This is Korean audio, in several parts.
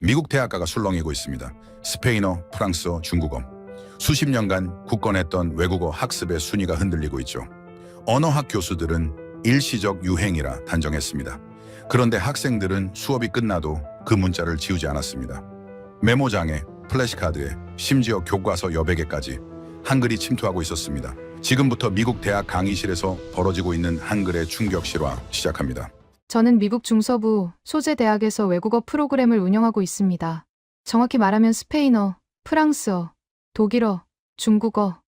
미국 대학가가 술렁이고 있습니다. 스페인어, 프랑스어, 중국어. 수십 년간 굳건했던 외국어 학습의 순위가 흔들리고 있죠. 언어학 교수들은 일시적 유행이라 단정했습니다. 그런데 학생들은 수업이 끝나도 그 문자를 지우지 않았습니다. 메모장에, 플래시카드에, 심지어 교과서 여백 개까지 한글이 침투하고 있었습니다. 지금부터 미국 대학 강의실에서 벌어지고 있는 한글의 충격 실화 시작합니다. 저는 미국 중서부 소재 대학에서 외국어 프로그램을 운영하고 있습니다. 정확히 말하면 스페인어, 프랑스어, 독일어, 중국어,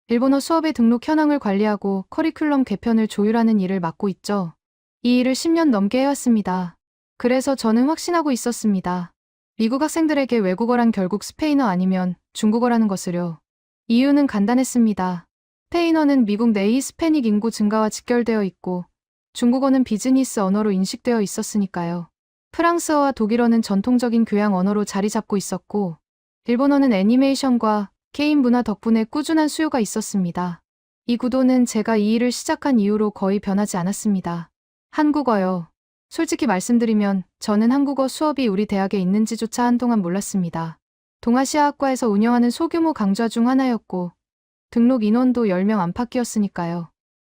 일본어 수업의 등록 현황을 관리하고 커리큘럼 개편을 조율하는 일을 맡고 있죠. 이 일을 10년 넘게 해왔습니다. 그래서 저는 확신하고 있었습니다. 미국 학생들에게 외국어란 결국 스페인어 아니면 중국어라는 것을요. 이유는 간단했습니다. 스페인어는 미국 내 히스패닉 인구 증가와 직결되어 있고 중국어는 비즈니스 언어로 인식되어 있었으니까요. 프랑스어와 독일어는 전통적인 교양 언어로 자리 잡고 있었고 일본어는 애니메이션과 게임 문화 덕분에 꾸준한 수요가 있었습니다. 이 구도는 제가 이 일을 시작한 이후로 거의 변하지 않았습니다. 한국어요. 솔직히 말씀드리면 저는 한국어 수업이 우리 대학에 있는지조차 한동안 몰랐습니다. 동아시아학과에서 운영하는 소규모 강좌 중 하나였고 등록 인원도 10명 안팎이었으니까요.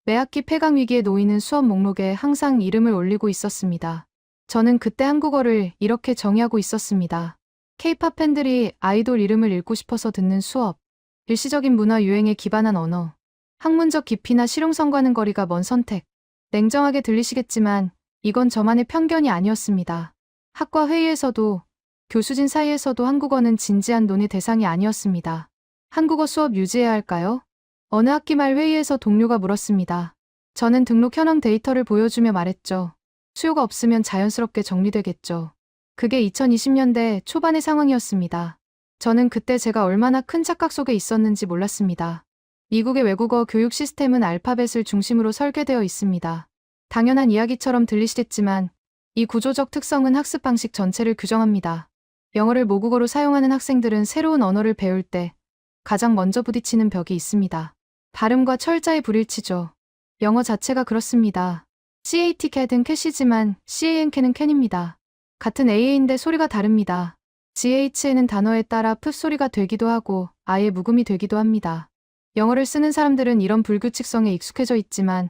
매학기 폐강 위기에 놓이는 수업 목록에 항상 이름을 올리고 있었습니다. 저는 그때 한국어를 이렇게 정의하고 있었습니다. K-팝 팬들이 아이돌 이름을 읽고 싶어서 듣는 수업, 일시적인 문화 유행에 기반한 언어, 학문적 깊이나 실용성과는 거리가 먼 선택. 냉정하게 들리시겠지만 이건 저만의 편견이 아니었습니다. 학과 회의에서도 교수진 사이에서도 한국어는 진지한 논의 대상이 아니었습니다. 한국어 수업 유지해야 할까요? 어느 학기 말 회의에서 동료가 물었습니다. 저는 등록 현황 데이터를 보여주며 말했죠. 수요가 없으면 자연스럽게 정리되겠죠. 그게 2020년대 초반의 상황이었습니다. 저는 그때 제가 얼마나 큰 착각 속에 있었는지 몰랐습니다. 미국의 외국어 교육 시스템은 알파벳을 중심으로 설계되어 있습니다. 당연한 이야기처럼 들리시겠지만 이 구조적 특성은 학습 방식 전체를 규정합니다. 영어를 모국어로 사용하는 학생들은 새로운 언어를 배울 때 가장 먼저 부딪히는 벽이 있습니다. 발음과 철자의 불일치죠. 영어 자체가 그렇습니다. CAT 캣은 캣이지만 CAN 캔입니다. 같은 AA인데 소리가 다릅니다. GH에는 단어에 따라 풋 소리가 되기도 하고 아예 묵음이 되기도 합니다. 영어를 쓰는 사람들은 이런 불규칙성에 익숙해져 있지만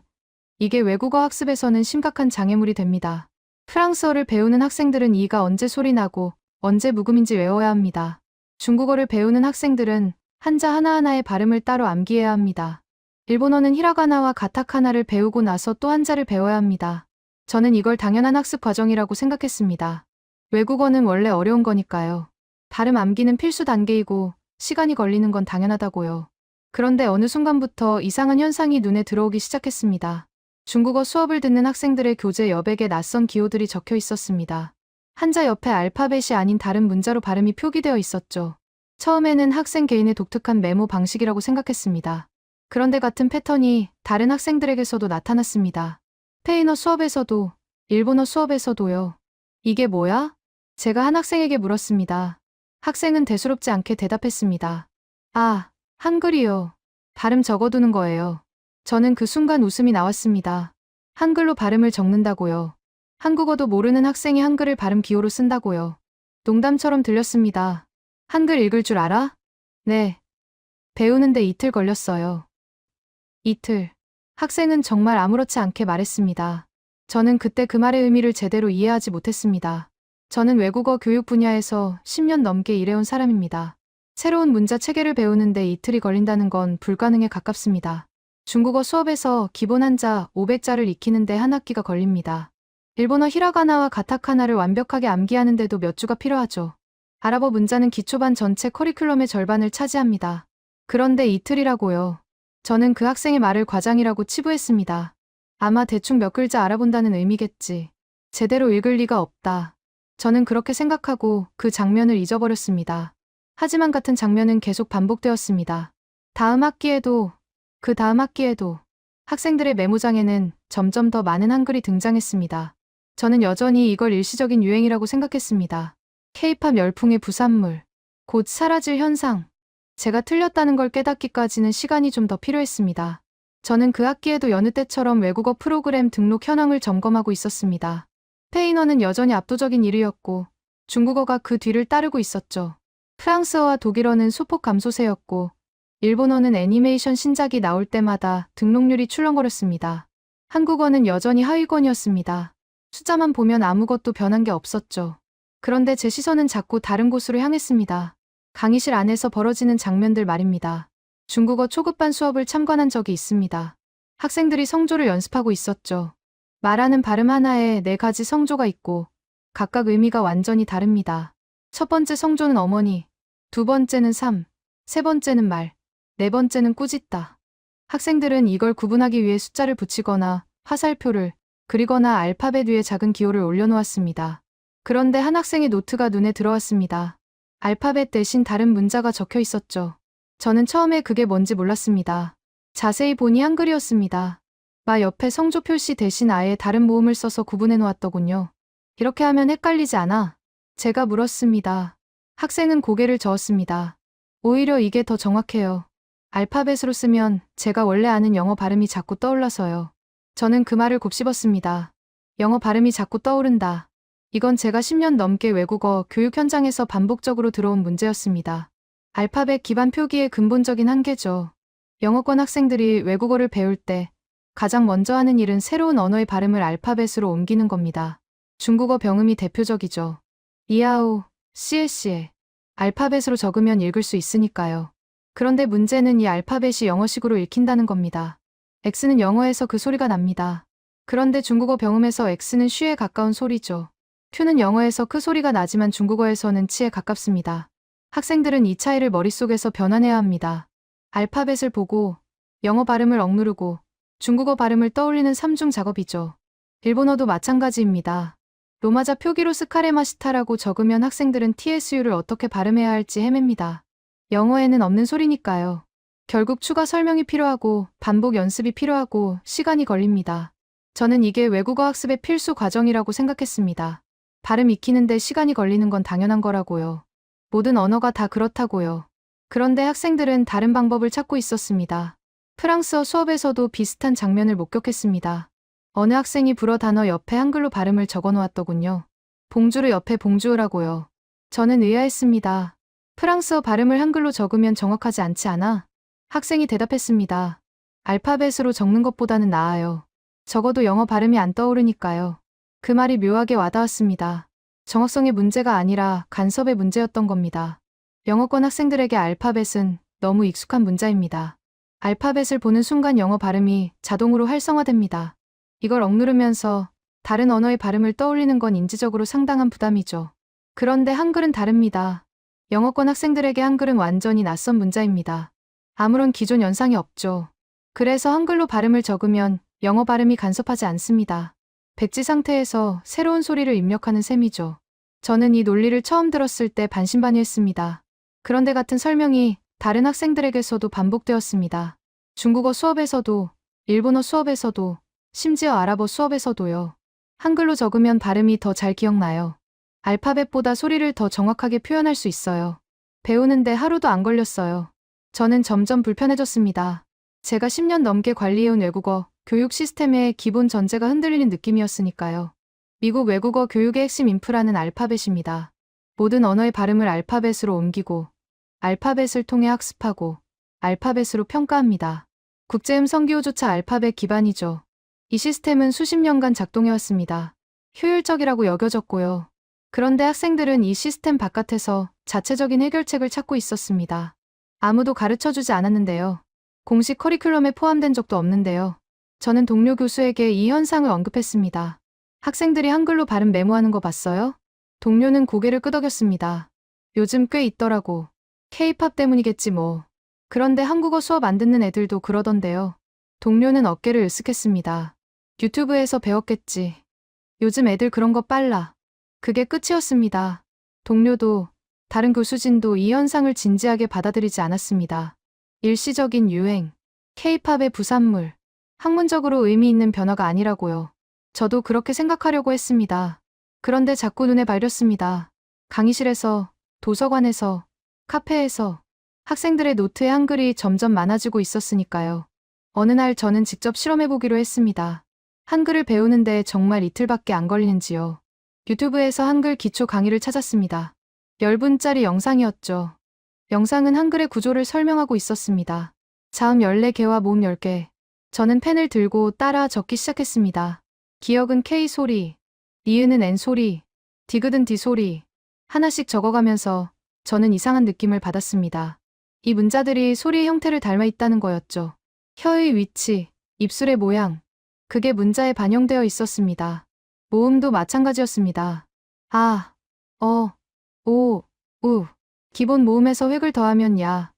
이게 외국어 학습에서는 심각한 장애물이 됩니다. 프랑스어를 배우는 학생들은 이가 언제 소리 나고 언제 묵음인지 외워야 합니다. 중국어를 배우는 학생들은 한자 하나하나의 발음을 따로 암기해야 합니다. 일본어는 히라가나와 가타카나를 배우고 나서 또 한자를 배워야 합니다. 저는 이걸 당연한 학습 과정이라고 생각했습니다. 외국어는 원래 어려운 거니까요. 발음 암기는 필수 단계이고 시간이 걸리는 건 당연하다고요. 그런데 어느 순간부터 이상한 현상이 눈에 들어오기 시작했습니다. 중국어 수업을 듣는 학생들의 교재 여백에 낯선 기호들이 적혀 있었습니다. 한자 옆에 알파벳이 아닌 다른 문자로 발음이 표기되어 있었죠. 처음에는 학생 개인의 독특한 메모 방식이라고 생각했습니다. 그런데 같은 패턴이 다른 학생들에게서도 나타났습니다. 스페인어 수업에서도, 일본어 수업에서도요. 이게 뭐야? 제가 한 학생에게 물었습니다. 학생은 대수롭지 않게 대답했습니다. 아, 한글이요. 발음 적어두는 거예요. 저는 그 순간 웃음이 나왔습니다. 한글로 발음을 적는다고요. 한국어도 모르는 학생이 한글을 발음 기호로 쓴다고요. 농담처럼 들렸습니다. 한글 읽을 줄 알아? 네. 배우는데 이틀 걸렸어요. 이틀. 학생은 정말 아무렇지 않게 말했습니다. 저는 그때 그 말의 의미를 제대로 이해하지 못했습니다. 저는 외국어 교육 분야에서 10년 넘게 일해온 사람입니다. 새로운 문자 체계를 배우는데 이틀이 걸린다는 건 불가능에 가깝습니다. 중국어 수업에서 기본 한자 500자를 익히는데 한 학기가 걸립니다. 일본어 히라가나와 가타카나를 완벽하게 암기하는데도 몇 주가 필요하죠. 아랍어 문자는 기초반 전체 커리큘럼의 절반을 차지합니다. 그런데 이틀이라고요. 저는 그 학생의 말을 과장이라고 치부했습니다. 아마 대충 몇 글자 알아본다는 의미겠지. 제대로 읽을 리가 없다. 저는 그렇게 생각하고 그 장면을 잊어버렸습니다. 하지만 같은 장면은 계속 반복되었습니다. 다음 학기에도, 그 다음 학기에도 학생들의 메모장에는 점점 더 많은 한글이 등장했습니다. 저는 여전히 이걸 일시적인 유행이라고 생각했습니다. K-팝 열풍의 부산물, 곧 사라질 현상. 제가 틀렸다는 걸 깨닫기까지는 시간이 좀 더 필요했습니다. 저는 그 학기에도 여느 때처럼 외국어 프로그램 등록 현황을 점검하고 있었습니다. 스페인어는 여전히 압도적인 1위였고 중국어가 그 뒤를 따르고 있었죠. 프랑스어와 독일어는 소폭 감소세였고 일본어는 애니메이션 신작이 나올 때마다 등록률이 출렁거렸습니다. 한국어는 여전히 하위권이었습니다. 숫자만 보면 아무것도 변한 게 없었죠. 그런데 제 시선은 자꾸 다른 곳으로 향했습니다. 강의실 안에서 벌어지는 장면들 말입니다. 중국어 초급반 수업을 참관한 적이 있습니다. 학생들이 성조를 연습하고 있었죠. 말하는 발음 하나에 4가지 성조가 있고 각각 의미가 완전히 다릅니다. 첫 번째 성조는 어머니, 두 번째는 삶, 세 번째는 말, 네 번째는 꾸짖다. 학생들은 이걸 구분하기 위해 숫자를 붙이거나 화살표를 그리거나 알파벳 위에 작은 기호를 올려놓았습니다. 그런데 한 학생의 노트가 눈에 들어왔습니다. 알파벳 대신 다른 문자가 적혀 있었죠. 저는 처음에 그게 뭔지 몰랐습니다. 자세히 보니 한글이었습니다. 마 옆에 성조 표시 대신 아예 다른 모음을 써서 구분해 놓았더군요. 이렇게 하면 헷갈리지 않아? 제가 물었습니다. 학생은 고개를 저었습니다. 오히려 이게 더 정확해요. 알파벳으로 쓰면 제가 원래 아는 영어 발음이 자꾸 떠올라서요. 저는 그 말을 곱씹었습니다. 영어 발음이 자꾸 떠오른다. 이건 제가 10년 넘게 외국어 교육 현장에서 반복적으로 들어온 문제였습니다. 알파벳 기반 표기의 근본적인 한계죠. 영어권 학생들이 외국어를 배울 때 가장 먼저 하는 일은 새로운 언어의 발음을 알파벳으로 옮기는 겁니다. 중국어 병음이 대표적이죠. 이하오, 씨에씨에 알파벳으로 적으면 읽을 수 있으니까요. 그런데 문제는 이 알파벳이 영어식으로 읽힌다는 겁니다. X는 영어에서 그 소리가 납니다. 그런데 중국어 병음에서 X는 쉬에 가까운 소리죠. Q는 영어에서 크 소리가 나지만 중국어에서는 치에 가깝습니다. 학생들은 이 차이를 머릿속에서 변환해야 합니다. 알파벳을 보고 영어 발음을 억누르고 중국어 발음을 떠올리는 3중 작업이죠. 일본어도 마찬가지입니다. 로마자 표기로 스카레마시타라고 적으면 학생들은 TSU를 어떻게 발음해야 할지 헤맵니다. 영어에는 없는 소리니까요. 결국 추가 설명이 필요하고 반복 연습이 필요하고 시간이 걸립니다. 저는 이게 외국어 학습의 필수 과정이라고 생각했습니다. 발음 익히는데 시간이 걸리는 건 당연한 거라고요. 모든 언어가 다 그렇다고요. 그런데 학생들은 다른 방법을 찾고 있었습니다. 프랑스어 수업에서도 비슷한 장면을 목격했습니다. 어느 학생이 불어 단어 옆에 한글로 발음을 적어 놓았더군요. 봉주르 옆에 봉주으라고요. 저는 의아했습니다. 프랑스어 발음을 한글로 적으면 정확하지 않지 않아? 학생이 대답했습니다. 알파벳으로 적는 것보다는 나아요. 적어도 영어 발음이 안 떠오르니까요. 그 말이 묘하게 와닿았습니다. 정확성의 문제가 아니라 간섭의 문제였던 겁니다. 영어권 학생들에게 알파벳은 너무 익숙한 문자입니다. 알파벳을 보는 순간 영어 발음이 자동으로 활성화됩니다. 이걸 억누르면서 다른 언어의 발음을 떠올리는 건 인지적으로 상당한 부담이죠. 그런데 한글은 다릅니다. 영어권 학생들에게 한글은 완전히 낯선 문자입니다. 아무런 기존 연상이 없죠. 그래서 한글로 발음을 적으면 영어 발음이 간섭하지 않습니다. 백지 상태에서 새로운 소리를 입력하는 셈이죠. 저는 이 논리를 처음 들었을 때 반신반의했습니다. 그런데 같은 설명이 다른 학생들에게서도 반복되었습니다. 중국어 수업에서도, 일본어 수업에서도, 심지어 아랍어 수업에서도요. 한글로 적으면 발음이 더 잘 기억나요. 알파벳보다 소리를 더 정확하게 표현할 수 있어요. 배우는데 하루도 안 걸렸어요. 저는 점점 불편해졌습니다. 제가 10년 넘게 관리해온 외국어 교육 시스템의 기본 전제가 흔들리는 느낌이었으니까요. 미국 외국어 교육의 핵심 인프라는 알파벳입니다. 모든 언어의 발음을 알파벳으로 옮기고 알파벳을 통해 학습하고 알파벳으로 평가합니다. 국제음성기호조차 알파벳 기반이죠. 이 시스템은 수십 년간 작동해왔습니다. 효율적이라고 여겨졌고요. 그런데 학생들은 이 시스템 바깥에서 자체적인 해결책을 찾고 있었습니다. 아무도 가르쳐주지 않았는데요. 공식 커리큘럼에 포함된 적도 없는데요. 저는 동료 교수에게 이 현상을 언급했습니다. 학생들이 한글로 발음 메모하는 거 봤어요? 동료는 고개를 끄덕였습니다. 요즘 꽤 있더라고. K-팝 때문이겠지 뭐. 그런데 한국어 수업 안 듣는 애들도 그러던데요. 동료는 어깨를 으쓱했습니다. 유튜브에서 배웠겠지. 요즘 애들 그런 거 빨라. 그게 끝이었습니다. 동료도 다른 교수진도 이 현상을 진지하게 받아들이지 않았습니다. 일시적인 유행, K-팝의 부산물, 학문적으로 의미 있는 변화가 아니라고요. 저도 그렇게 생각하려고 했습니다. 그런데 자꾸 눈에 밟혔습니다. 강의실에서, 도서관에서, 카페에서 학생들의 노트에 한글이 점점 많아지고 있었으니까요. 어느 날 저는 직접 실험해보기로 했습니다. 한글을 배우는데 정말 이틀밖에 안 걸리는지요. 유튜브에서 한글 기초 강의를 찾았습니다. 10분짜리 영상이었죠. 영상은 한글의 구조를 설명하고 있었습니다. 자음 14개와 모음 10개. 저는 펜을 들고 따라 적기 시작했습니다. 기억은 K 소리, 니은은 N 소리, 디귿은 D 소리. 하나씩 적어가면서 저는 이상한 느낌을 받았습니다. 이 문자들이 소리의 형태를 닮아 있다는 거였죠. 혀의 위치, 입술의 모양. 그게 문자에 반영되어 있었습니다. 모음도 마찬가지였습니다. 아, 어, 오, 우. 기본 모음에서 획을 더하면 야,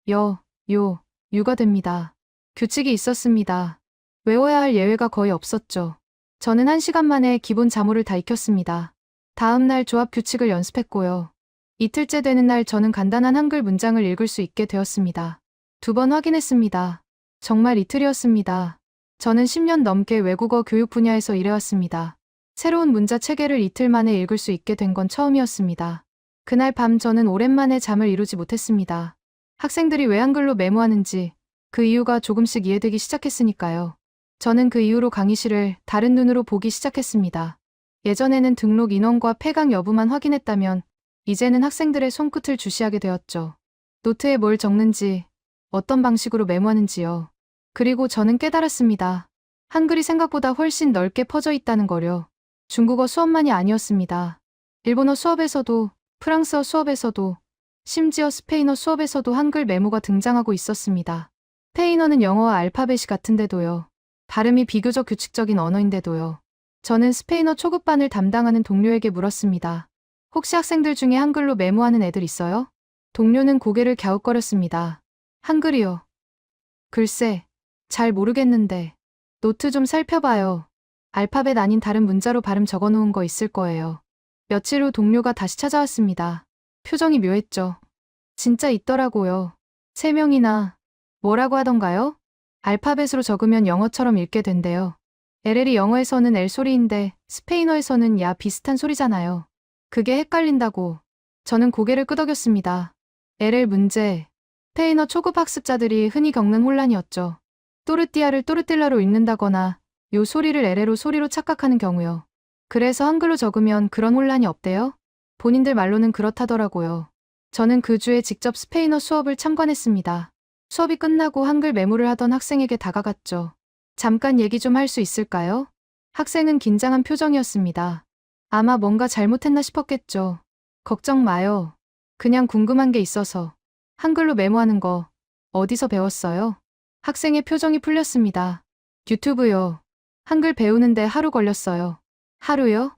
여, 요, 유가 됩니다. 규칙이 있었습니다. 외워야 할 예외가 거의 없었죠. 저는 1시간 만에 기본 자모를 다 익혔습니다. 다음 날 조합 규칙을 연습했고요. 이틀째 되는 날 저는 간단한 한글 문장을 읽을 수 있게 되었습니다. 2번 확인했습니다. 정말 이틀이었습니다. 저는 10년 넘게 외국어 교육 분야에서 일해왔습니다. 새로운 문자 체계를 이틀 만에 읽을 수 있게 된 건 처음이었습니다. 그날 밤 저는 오랜만에 잠을 이루지 못했습니다. 학생들이 왜 한글로 메모하는지 그 이유가 조금씩 이해되기 시작했으니까요. 저는 그 이후로 강의실을 다른 눈으로 보기 시작했습니다. 예전에는 등록 인원과 폐강 여부만 확인했다면 이제는 학생들의 손끝을 주시하게 되었죠. 노트에 뭘 적는지, 어떤 방식으로 메모하는지요. 그리고 저는 깨달았습니다. 한글이 생각보다 훨씬 넓게 퍼져 있다는 거요. 중국어 수업만이 아니었습니다. 일본어 수업에서도, 프랑스어 수업에서도, 심지어 스페인어 수업에서도 한글 메모가 등장하고 있었습니다. 스페인어는 영어와 알파벳이 같은데도요. 발음이 비교적 규칙적인 언어인데도요. 저는 스페인어 초급반을 담당하는 동료에게 물었습니다. 혹시 학생들 중에 한글로 메모하는 애들 있어요? 동료는 고개를 갸웃거렸습니다. 한글이요. 글쎄, 잘 모르겠는데. 노트 좀 살펴봐요. 알파벳 아닌 다른 문자로 발음 적어놓은 거 있을 거예요. 며칠 후 동료가 다시 찾아왔습니다. 표정이 묘했죠. 진짜 있더라고요. 3명이나. 뭐라고 하던가요? 알파벳으로 적으면 영어처럼 읽게 된대요. LL이 영어에서는 L 소리인데 스페인어에서는 야 비슷한 소리잖아요. 그게 헷갈린다고. 저는 고개를 끄덕였습니다. LL 문제. 스페인어 초급 학습자들이 흔히 겪는 혼란이었죠. 또르띠아를 또르뜰라로 읽는다거나 요 소리를 LL로 소리로 착각하는 경우요. 그래서 한글로 적으면 그런 혼란이 없대요? 본인들 말로는 그렇다더라고요. 저는 그 주에 직접 스페인어 수업을 참관했습니다. 수업이 끝나고 한글 메모를 하던 학생에게 다가갔죠. 잠깐 얘기 좀 할 수 있을까요? 학생은 긴장한 표정이었습니다. 아마 뭔가 잘못했나 싶었겠죠. 걱정 마요. 그냥 궁금한 게 있어서. 한글로 메모하는 거 어디서 배웠어요? 학생의 표정이 풀렸습니다. 유튜브요. 한글 배우는데 하루 걸렸어요. 하루요?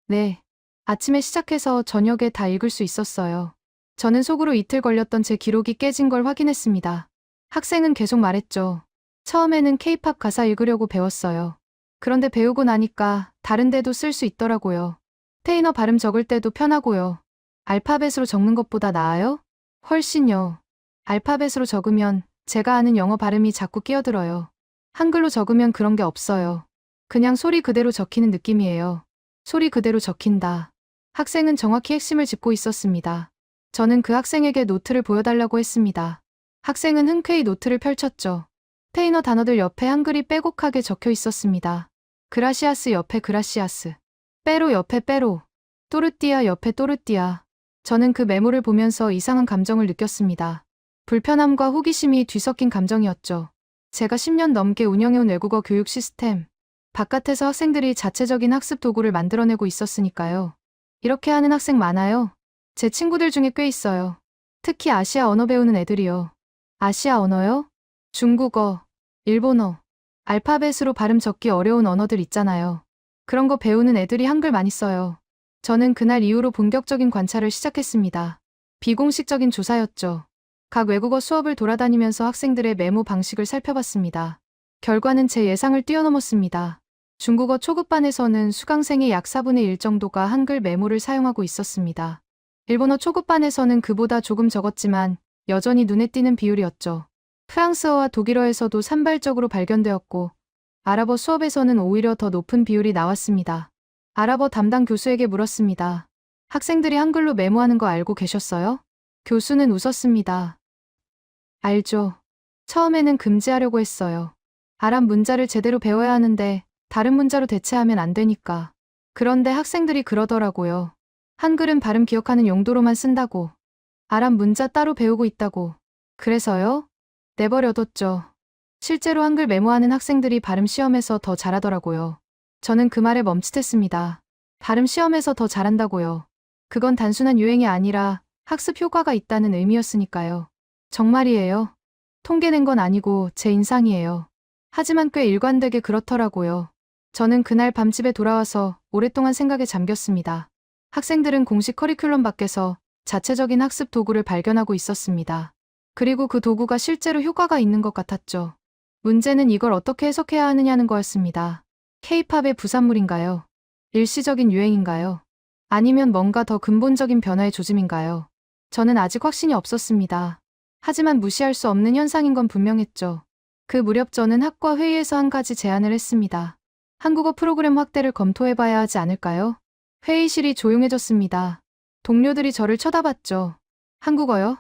네. 아침에 시작해서 저녁에 다 읽을 수 있었어요. 저는 속으로 이틀 걸렸던 제 기록이 깨진 걸 확인했습니다. 학생은 계속 말했죠. 처음에는 K-팝 가사 읽으려고 배웠어요. 그런데 배우고 나니까 다른 데도 쓸 수 있더라고요. 스페인어 발음 적을 때도 편하고요. 알파벳으로 적는 것보다 나아요? 훨씬요. 알파벳으로 적으면 제가 아는 영어 발음이 자꾸 끼어들어요. 한글로 적으면 그런 게 없어요. 그냥 소리 그대로 적히는 느낌이에요. 소리 그대로 적힌다. 학생은 정확히 핵심을 짚고 있었습니다. 저는 그 학생에게 노트를 보여달라고 했습니다. 학생은 흔쾌히 노트를 펼쳤죠. 스페인어 단어들 옆에 한글이 빼곡하게 적혀 있었습니다. 그라시아스 옆에 그라시아스, 빼로 옆에 빼로, 또르띠아 옆에 또르띠아. 저는 그 메모를 보면서 이상한 감정을 느꼈습니다. 불편함과 호기심이 뒤섞인 감정이었죠. 제가 10년 넘게 운영해온 외국어 교육 시스템, 바깥에서 학생들이 자체적인 학습 도구를 만들어내고 있었으니까요. 이렇게 하는 학생 많아요. 제 친구들 중에 꽤 있어요. 특히 아시아 언어 배우는 애들이요. 아시아 언어요? 중국어, 일본어, 알파벳으로 발음 적기 어려운 언어들 있잖아요. 그런 거 배우는 애들이 한글 많이 써요. 저는 그날 이후로 본격적인 관찰을 시작했습니다. 비공식적인 조사였죠. 각 외국어 수업을 돌아다니면서 학생들의 메모 방식을 살펴봤습니다. 결과는 제 예상을 뛰어넘었습니다. 중국어 초급반에서는 수강생의 약 4분의 1 정도가 한글 메모를 사용하고 있었습니다. 일본어 초급반에서는 그보다 조금 적었지만 여전히 눈에 띄는 비율이었죠. 프랑스어와 독일어에서도 산발적으로 발견되었고 아랍어 수업에서는 오히려 더 높은 비율이 나왔습니다. 아랍어 담당 교수에게 물었습니다. 학생들이 한글로 메모하는 거 알고 계셨어요? 교수는 웃었습니다. 알죠. 처음에는 금지하려고 했어요. 아랍 문자를 제대로 배워야 하는데 다른 문자로 대체하면 안 되니까. 그런데 학생들이 그러더라고요. 한글은 발음 기억하는 용도로만 쓴다고. 아랍 문자 따로 배우고 있다고. 그래서요? 내버려뒀죠. 실제로 한글 메모하는 학생들이 발음 시험에서 더 잘하더라고요. 저는 그 말에 멈칫했습니다. 발음 시험에서 더 잘한다고요. 그건 단순한 유행이 아니라 학습 효과가 있다는 의미였으니까요. 정말이에요. 통계 낸 건 아니고 제 인상이에요. 하지만 꽤 일관되게 그렇더라고요. 저는 그날 밤 집에 돌아와서 오랫동안 생각에 잠겼습니다. 학생들은 공식 커리큘럼 밖에서 자체적인 학습 도구를 발견하고 있었습니다. 그리고 그 도구가 실제로 효과가 있는 것 같았죠. 문제는 이걸 어떻게 해석해야 하느냐는 거였습니다. K-팝의 부산물인가요? 일시적인 유행인가요? 아니면 뭔가 더 근본적인 변화의 조짐인가요? 저는 아직 확신이 없었습니다. 하지만 무시할 수 없는 현상인 건 분명했죠. 그 무렵 저는 학과 회의에서 한 가지 제안을 했습니다. 한국어 프로그램 확대를 검토해봐야 하지 않을까요? 회의실이 조용해졌습니다. 동료들이 저를 쳐다봤죠. 한국어요?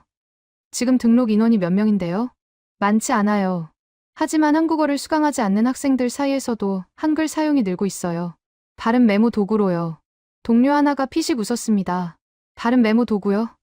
지금 등록 인원이 몇 명인데요? 많지 않아요. 하지만 한국어를 수강하지 않는 학생들 사이에서도 한글 사용이 늘고 있어요. 발음 메모 도구로요. 동료 하나가 피식 웃었습니다. 발음 메모 도구요?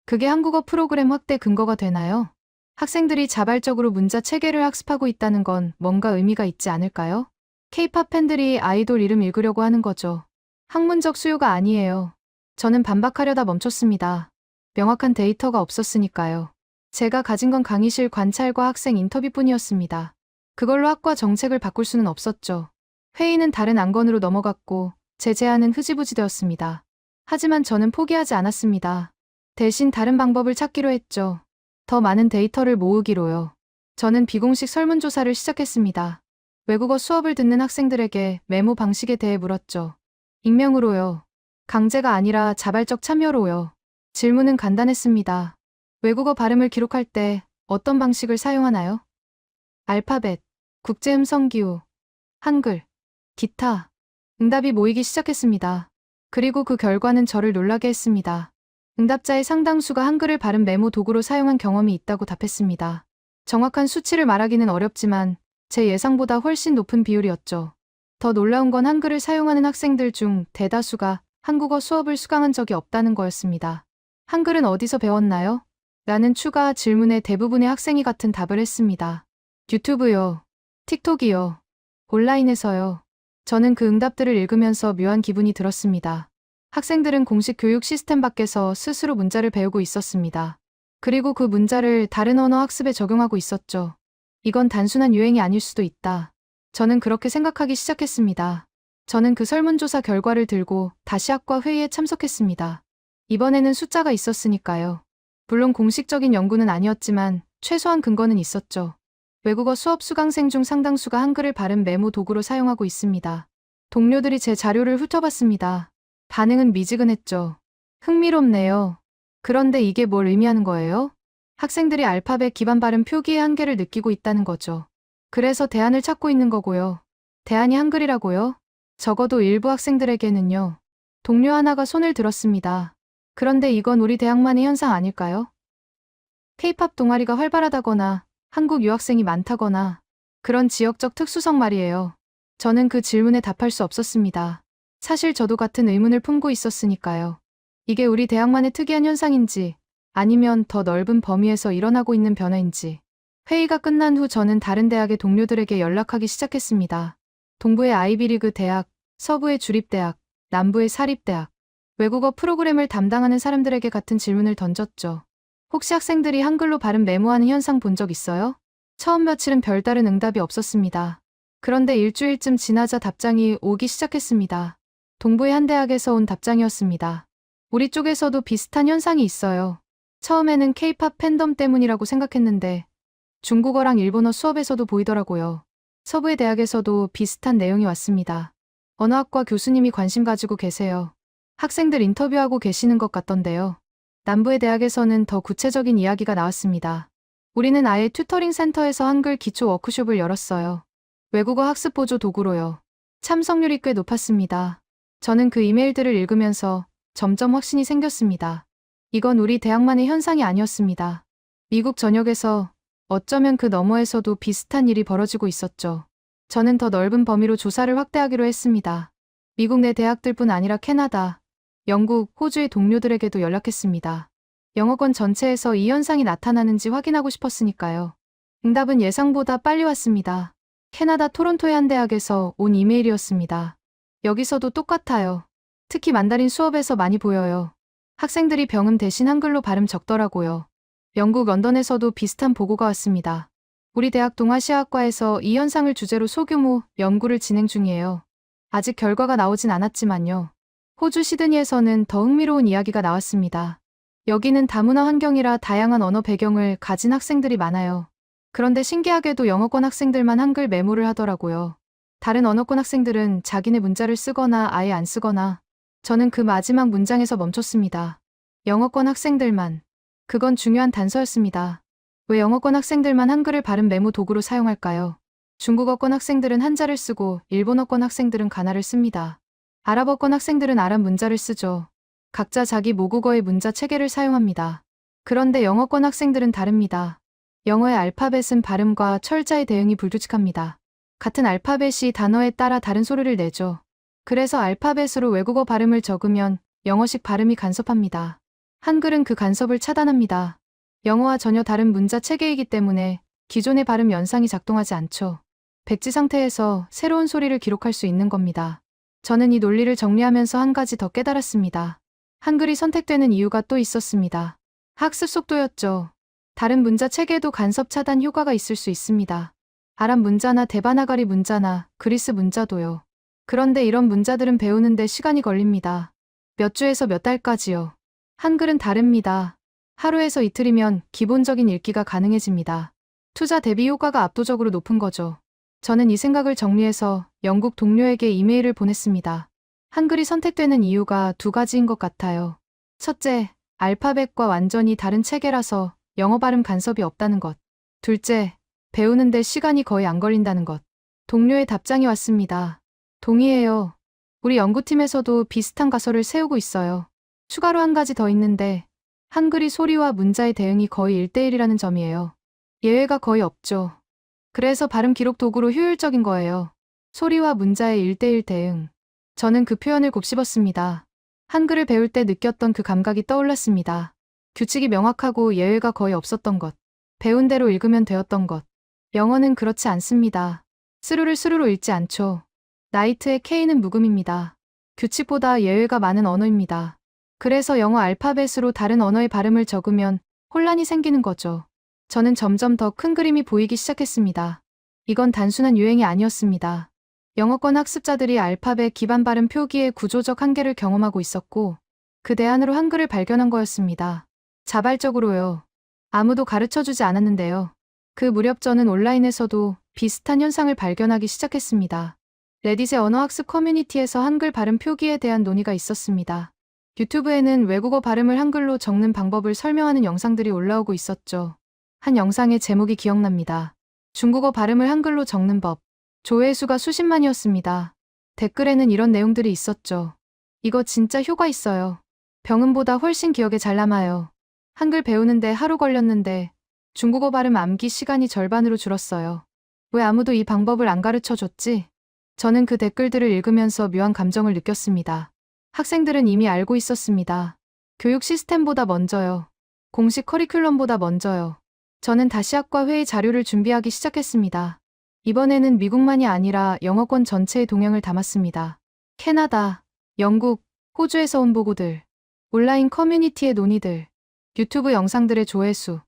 그게 한국어 프로그램 확대 근거가 되나요? 학생들이 자발적으로 문자 체계를 학습하고 있다는 건 뭔가 의미가 있지 않을까요? K-팝 팬들이 아이돌 이름 읽으려고 하는 거죠. 학문적 수요가 아니에요. 저는 반박하려다 멈췄습니다. 명확한 데이터가 없었으니까요. 제가 가진 건 강의실 관찰과 학생 인터뷰뿐이었습니다. 그걸로 학과 정책을 바꿀 수는 없었죠. 회의는 다른 안건으로 넘어갔고 제 제안은 흐지부지 되었습니다. 하지만 저는 포기하지 않았습니다. 대신 다른 방법을 찾기로 했죠. 더 많은 데이터를 모으기로요. 저는 비공식 설문조사를 시작했습니다. 외국어 수업을 듣는 학생들에게 메모 방식에 대해 물었죠. 익명으로요. 강제가 아니라 자발적 참여로요. 질문은 간단했습니다. 외국어 발음을 기록할 때 어떤 방식을 사용하나요? 알파벳, 국제음성기호, 한글, 기타. 응답이 모이기 시작했습니다. 그리고 그 결과는 저를 놀라게 했습니다. 응답자의 상당수가 한글을 발음 메모 도구로 사용한 경험이 있다고 답했습니다. 정확한 수치를 말하기는 어렵지만 제 예상보다 훨씬 높은 비율이었죠. 더 놀라운 건 한글을 사용하는 학생들 중 대다수가 한국어 수업을 수강한 적이 없다는 거였습니다. 한글은 어디서 배웠나요? 라는 추가 질문에 대부분의 학생이 같은 답을 했습니다. 유튜브요. 틱톡이요. 온라인에서요. 저는 그 응답들을 읽으면서 묘한 기분이 들었습니다. 학생들은 공식 교육 시스템 밖에서 스스로 문자를 배우고 있었습니다. 그리고 그 문자를 다른 언어 학습에 적용하고 있었죠. 이건 단순한 유행이 아닐 수도 있다. 저는 그렇게 생각하기 시작했습니다. 저는 그 설문조사 결과를 들고 다시 학과 회의에 참석했습니다. 이번에는 숫자가 있었으니까요. 물론 공식적인 연구는 아니었지만 최소한 근거는 있었죠. 외국어 수업 수강생 중 상당수가 한글을 발음 메모 도구로 사용하고 있습니다. 동료들이 제 자료를 훑어봤습니다. 반응은 미지근했죠. 흥미롭네요. 그런데 이게 뭘 의미하는 거예요? 학생들이 알파벳 기반 발음 표기의 한계를 느끼고 있다는 거죠. 그래서 대안을 찾고 있는 거고요. 대안이 한글이라고요? 적어도 일부 학생들에게는요. 동료 하나가 손을 들었습니다. 그런데 이건 우리 대학만의 현상 아닐까요? K-팝 동아리가 활발하다거나 한국 유학생이 많다거나 그런 지역적 특수성 말이에요. 저는 그 질문에 답할 수 없었습니다. 사실 저도 같은 의문을 품고 있었으니까요. 이게 우리 대학만의 특이한 현상인지 아니면 더 넓은 범위에서 일어나고 있는 변화인지. 회의가 끝난 후 저는 다른 대학의 동료들에게 연락하기 시작했습니다. 동부의 아이비리그 대학, 서부의 주립대학, 남부의 사립대학. 외국어 프로그램을 담당하는 사람들에게 같은 질문을 던졌죠. 혹시 학생들이 한글로 발음 메모하는 현상 본 적 있어요? 처음 며칠은 별다른 응답이 없었습니다. 그런데 일주일쯤 지나자 답장이 오기 시작했습니다. 동부의 한 대학에서 온 답장이었습니다. 우리 쪽에서도 비슷한 현상이 있어요. 처음에는 K-팝 팬덤 때문이라고 생각했는데 중국어랑 일본어 수업에서도 보이더라고요. 서부의 대학에서도 비슷한 내용이 왔습니다. 언어학과 교수님이 관심 가지고 계세요. 학생들 인터뷰하고 계시는 것 같던데요. 남부의 대학에서는 더 구체적인 이야기가 나왔습니다. 우리는 아예 튜터링 센터에서 한글 기초 워크숍을 열었어요. 외국어 학습 보조 도구로요. 참석률이 꽤 높았습니다. 저는 그 이메일들을 읽으면서 점점 확신이 생겼습니다. 이건 우리 대학만의 현상이 아니었습니다. 미국 전역에서 어쩌면 그 너머에서도 비슷한 일이 벌어지고 있었죠. 저는 더 넓은 범위로 조사를 확대하기로 했습니다. 미국 내 대학들뿐 아니라 캐나다, 영국, 호주의 동료들에게도 연락했습니다. 영어권 전체에서 이 현상이 나타나는지 확인하고 싶었으니까요. 응답은 예상보다 빨리 왔습니다. 캐나다 토론토의 한 대학에서 온 이메일이었습니다. 여기서도 똑같아요. 특히 만다린 수업에서 많이 보여요. 학생들이 병음 대신 한글로 발음 적더라고요. 영국 런던에서도 비슷한 보고가 왔습니다. 우리 대학 동아시아학과에서 이 현상을 주제로 소규모 연구를 진행 중이에요. 아직 결과가 나오진 않았지만요. 호주 시드니에서는 더 흥미로운 이야기가 나왔습니다. 여기는 다문화 환경이라 다양한 언어 배경을 가진 학생들이 많아요. 그런데 신기하게도 영어권 학생들만 한글 메모를 하더라고요. 다른 언어권 학생들은 자기네 문자를 쓰거나 아예 안 쓰거나. 저는 그 마지막 문장에서 멈췄습니다. 영어권 학생들만. 그건 중요한 단서였습니다. 왜 영어권 학생들만 한글을 발음 메모 도구로 사용할까요? 중국어권 학생들은 한자를 쓰고 일본어권 학생들은 가나를 씁니다. 아랍어권 학생들은 아랍 문자를 쓰죠. 각자 자기 모국어의 문자 체계를 사용합니다. 그런데 영어권 학생들은 다릅니다. 영어의 알파벳은 발음과 철자의 대응이 불규칙합니다. 같은 알파벳이 단어에 따라 다른 소리를 내죠. 그래서 알파벳으로 외국어 발음을 적으면 영어식 발음이 간섭합니다. 한글은 그 간섭을 차단합니다. 영어와 전혀 다른 문자 체계이기 때문에 기존의 발음 연상이 작동하지 않죠. 백지 상태에서 새로운 소리를 기록할 수 있는 겁니다. 저는 이 논리를 정리하면서 한 가지 더 깨달았습니다. 한글이 선택되는 이유가 또 있었습니다. 학습 속도였죠. 다른 문자 체계에도 간섭 차단 효과가 있을 수 있습니다. 아랍 문자나 데바나가리 문자나 그리스 문자도요. 그런데 이런 문자들은 배우는데 시간이 걸립니다. 몇 주에서 몇 달까지요. 한글은 다릅니다. 하루에서 이틀이면 기본적인 읽기가 가능해집니다. 투자 대비 효과가 압도적으로 높은 거죠. 저는 이 생각을 정리해서 영국 동료에게 이메일을 보냈습니다. 한글이 선택되는 이유가 두 가지인 것 같아요. 첫째, 알파벳과 완전히 다른 체계라서 영어 발음 간섭이 없다는 것. 둘째, 배우는데 시간이 거의 안 걸린다는 것. 동료의 답장이 왔습니다. 동의해요. 우리 연구팀에서도 비슷한 가설을 세우고 있어요. 추가로 한 가지 더 있는데 한글이 소리와 문자의 대응이 거의 1대1이라는 점이에요. 예외가 거의 없죠. 그래서 발음 기록 도구로 효율적인 거예요. 소리와 문자의 1대1 대응. 저는 그 표현을 곱씹었습니다. 한글을 배울 때 느꼈던 그 감각이 떠올랐습니다. 규칙이 명확하고 예외가 거의 없었던 것. 배운 대로 읽으면 되었던 것. 영어는 그렇지 않습니다. 스루를 스루로 읽지 않죠. 나이트의 K는 묵음입니다. 규칙보다 예외가 많은 언어입니다. 그래서 영어 알파벳으로 다른 언어의 발음을 적으면 혼란이 생기는 거죠. 저는 점점 더 큰 그림이 보이기 시작했습니다. 이건 단순한 유행이 아니었습니다. 영어권 학습자들이 알파벳 기반 발음 표기의 구조적 한계를 경험하고 있었고 그 대안으로 한글을 발견한 거였습니다. 자발적으로요. 아무도 가르쳐주지 않았는데요. 그 무렵 저는 온라인에서도 비슷한 현상을 발견하기 시작했습니다. 레딧의 언어학습 커뮤니티에서 한글 발음 표기에 대한 논의가 있었습니다. 유튜브에는 외국어 발음을 한글로 적는 방법을 설명하는 영상들이 올라오고 있었죠. 한 영상의 제목이 기억납니다. 중국어 발음을 한글로 적는 법. 조회수가 수십만이었습니다. 댓글에는 이런 내용들이 있었죠. 이거 진짜 효과 있어요. 병음보다 훨씬 기억에 잘 남아요. 한글 배우는데 하루 걸렸는데 중국어 발음 암기 시간이 절반으로 줄었어요. 왜 아무도 이 방법을 안 가르쳐 줬지? 저는 그 댓글들을 읽으면서 묘한 감정을 느꼈습니다. 학생들은 이미 알고 있었습니다. 교육 시스템보다 먼저요. 공식 커리큘럼보다 먼저요. 저는 다시 학과 회의 자료를 준비하기 시작했습니다. 이번에는 미국만이 아니라 영어권 전체의 동향을 담았습니다. 캐나다, 영국, 호주에서 온 보고들, 온라인 커뮤니티의 논의들, 유튜브 영상들의 조회수.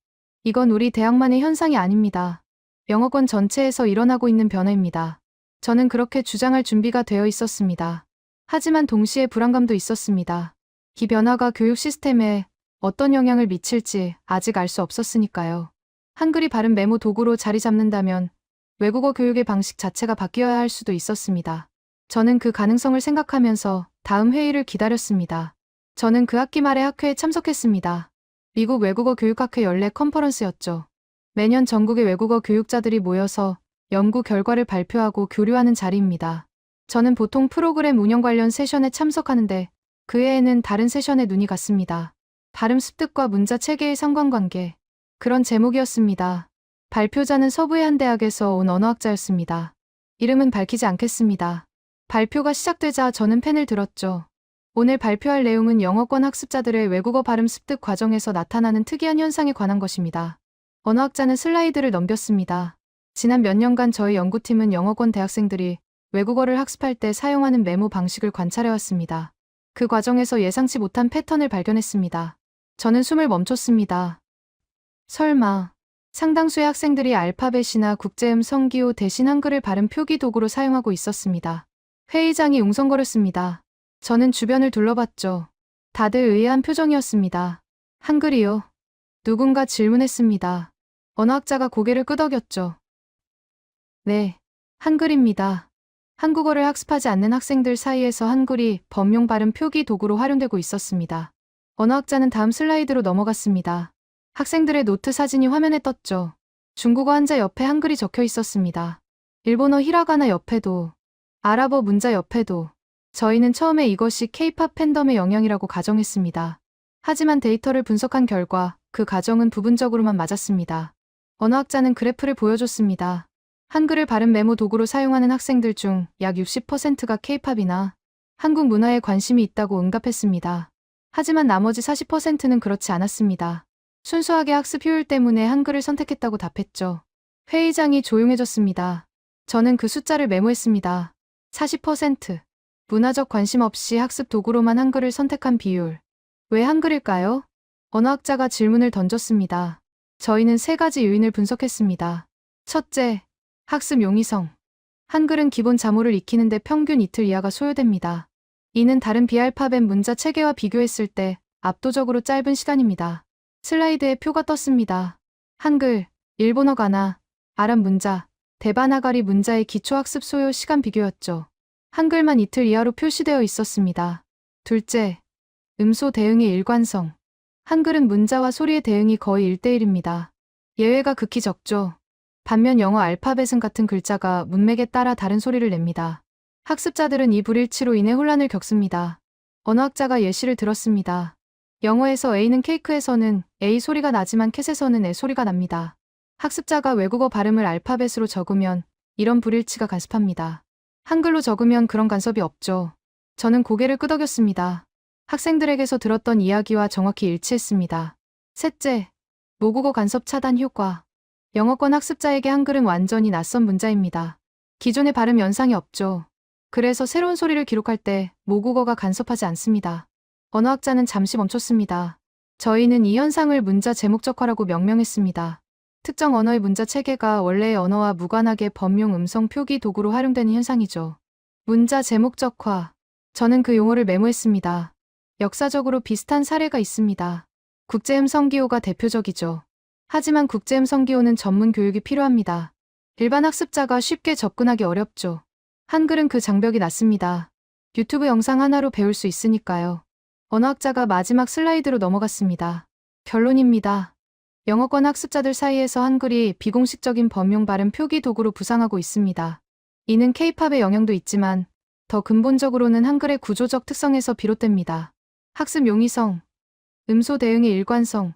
이건 우리 대학만의 현상이 아닙니다. 영어권 전체에서 일어나고 있는 변화입니다. 저는 그렇게 주장할 준비가 되어 있었습니다. 하지만 동시에 불안감도 있었습니다. 이 변화가 교육 시스템에 어떤 영향을 미칠지 아직 알 수 없었으니까요. 한글이 발음 메모 도구로 자리 잡는다면 외국어 교육의 방식 자체가 바뀌어야 할 수도 있었습니다. 저는 그 가능성을 생각하면서 다음 회의를 기다렸습니다. 저는 그 학기 말에 학회에 참석했습니다. 미국 외국어 교육학회 연례 컨퍼런스였죠. 매년 전국의 외국어 교육자들이 모여서 연구 결과를 발표하고 교류하는 자리입니다. 저는 보통 프로그램 운영 관련 세션에 참석하는데 그 해에는 다른 세션에 눈이 갔습니다. 발음 습득과 문자 체계의 상관관계. 그런 제목이었습니다. 발표자는 서부의 한 대학에서 온 언어학자였습니다. 이름은 밝히지 않겠습니다. 발표가 시작되자 저는 펜을 들었죠. 오늘 발표할 내용은 영어권 학습자들의 외국어 발음 습득 과정에서 나타나는 특이한 현상에 관한 것입니다. 언어학자는 슬라이드를 넘겼습니다. 지난 몇 년간 저희 연구팀은 영어권 대학생들이 외국어를 학습할 때 사용하는 메모 방식을 관찰해왔습니다. 그 과정에서 예상치 못한 패턴을 발견했습니다. 저는 숨을 멈췄습니다. 설마 상당수의 학생들이 알파벳이나 국제음성 기호 대신 한글을 발음 표기 도구로 사용하고 있었습니다. 회의장이 웅성거렸습니다. 저는 주변을 둘러봤죠. 다들 의아한 표정이었습니다. 한글이요? 누군가 질문했습니다. 언어학자가 고개를 끄덕였죠. 네, 한글입니다. 한국어를 학습하지 않는 학생들 사이에서 한글이 범용 발음 표기 도구로 활용되고 있었습니다. 언어학자는 다음 슬라이드로 넘어갔습니다. 학생들의 노트 사진이 화면에 떴죠. 중국어 한자 옆에 한글이 적혀 있었습니다. 일본어 히라가나 옆에도, 아랍어 문자 옆에도. 저희는 처음에 이것이 K-팝 팬덤의 영향이라고 가정했습니다. 하지만 데이터를 분석한 결과 그 가정은 부분적으로만 맞았습니다. 언어학자는 그래프를 보여줬습니다. 한글을 발음 메모 도구로 사용하는 학생들 중 약 60%가 K-팝이나 한국 문화에 관심이 있다고 응답했습니다. 하지만 나머지 40%는 그렇지 않았습니다. 순수하게 학습 효율 때문에 한글을 선택했다고 답했죠. 회의장이 조용해졌습니다. 저는 그 숫자를 메모했습니다. 40%. 문화적 관심 없이 학습 도구로만 한글을 선택한 비율. 왜 한글일까요? 언어학자가 질문을 던졌습니다. 저희는 3가지 요인을 분석했습니다. 첫째, 학습 용이성. 한글은 기본 자모를 익히는데 평균 이틀 이하가 소요됩니다. 이는 다른 비알파벳 문자 체계와 비교했을 때 압도적으로 짧은 시간입니다. 슬라이드에 표가 떴습니다. 한글, 일본어 가나, 아랍 문자, 데바나가리 문자의 기초학습 소요 시간 비교였죠. 한글만 이틀 이하로 표시되어 있었습니다. 둘째, 음소 대응의 일관성. 한글은 문자와 소리의 대응이 거의 1대1입니다. 예외가 극히 적죠. 반면 영어 알파벳은 같은 글자가 문맥에 따라 다른 소리를 냅니다. 학습자들은 이 불일치로 인해 혼란을 겪습니다. 언어학자가 예시를 들었습니다. 영어에서 A는 케이크에서는 A 소리가 나지만 캣에서는 에 소리가 납니다. 학습자가 외국어 발음을 알파벳으로 적으면 이런 불일치가 간섭합니다. 한글로 적으면 그런 간섭이 없죠. 저는 고개를 끄덕였습니다. 학생들에게서 들었던 이야기와 정확히 일치했습니다. 셋째, 모국어 간섭 차단 효과. 영어권 학습자에게 한글은 완전히 낯선 문자입니다. 기존의 발음 연상이 없죠. 그래서 새로운 소리를 기록할 때 모국어가 간섭하지 않습니다. 언어학자는 잠시 멈췄습니다. 저희는 이 현상을 문자 제목적화라고 명명했습니다. 특정 언어의 문자 체계가 원래의 언어와 무관하게 범용 음성 표기 도구로 활용되는 현상이죠. 문자 제목적화. 저는 그 용어를 메모했습니다. 역사적으로 비슷한 사례가 있습니다. 국제음성 기호가 대표적이죠. 하지만 국제음성 기호는 전문 교육이 필요합니다. 일반 학습자가 쉽게 접근하기 어렵죠. 한글은 그 장벽이 낮습니다. 유튜브 영상 하나로 배울 수 있으니까요. 언어학자가 마지막 슬라이드로 넘어갔습니다. 결론입니다. 영어권 학습자들 사이에서 한글이 비공식적인 범용 발음 표기 도구로 부상하고 있습니다. 이는 K-팝의 영향도 있지만 더 근본적으로는 한글의 구조적 특성에서 비롯됩니다. 학습 용이성, 음소 대응의 일관성,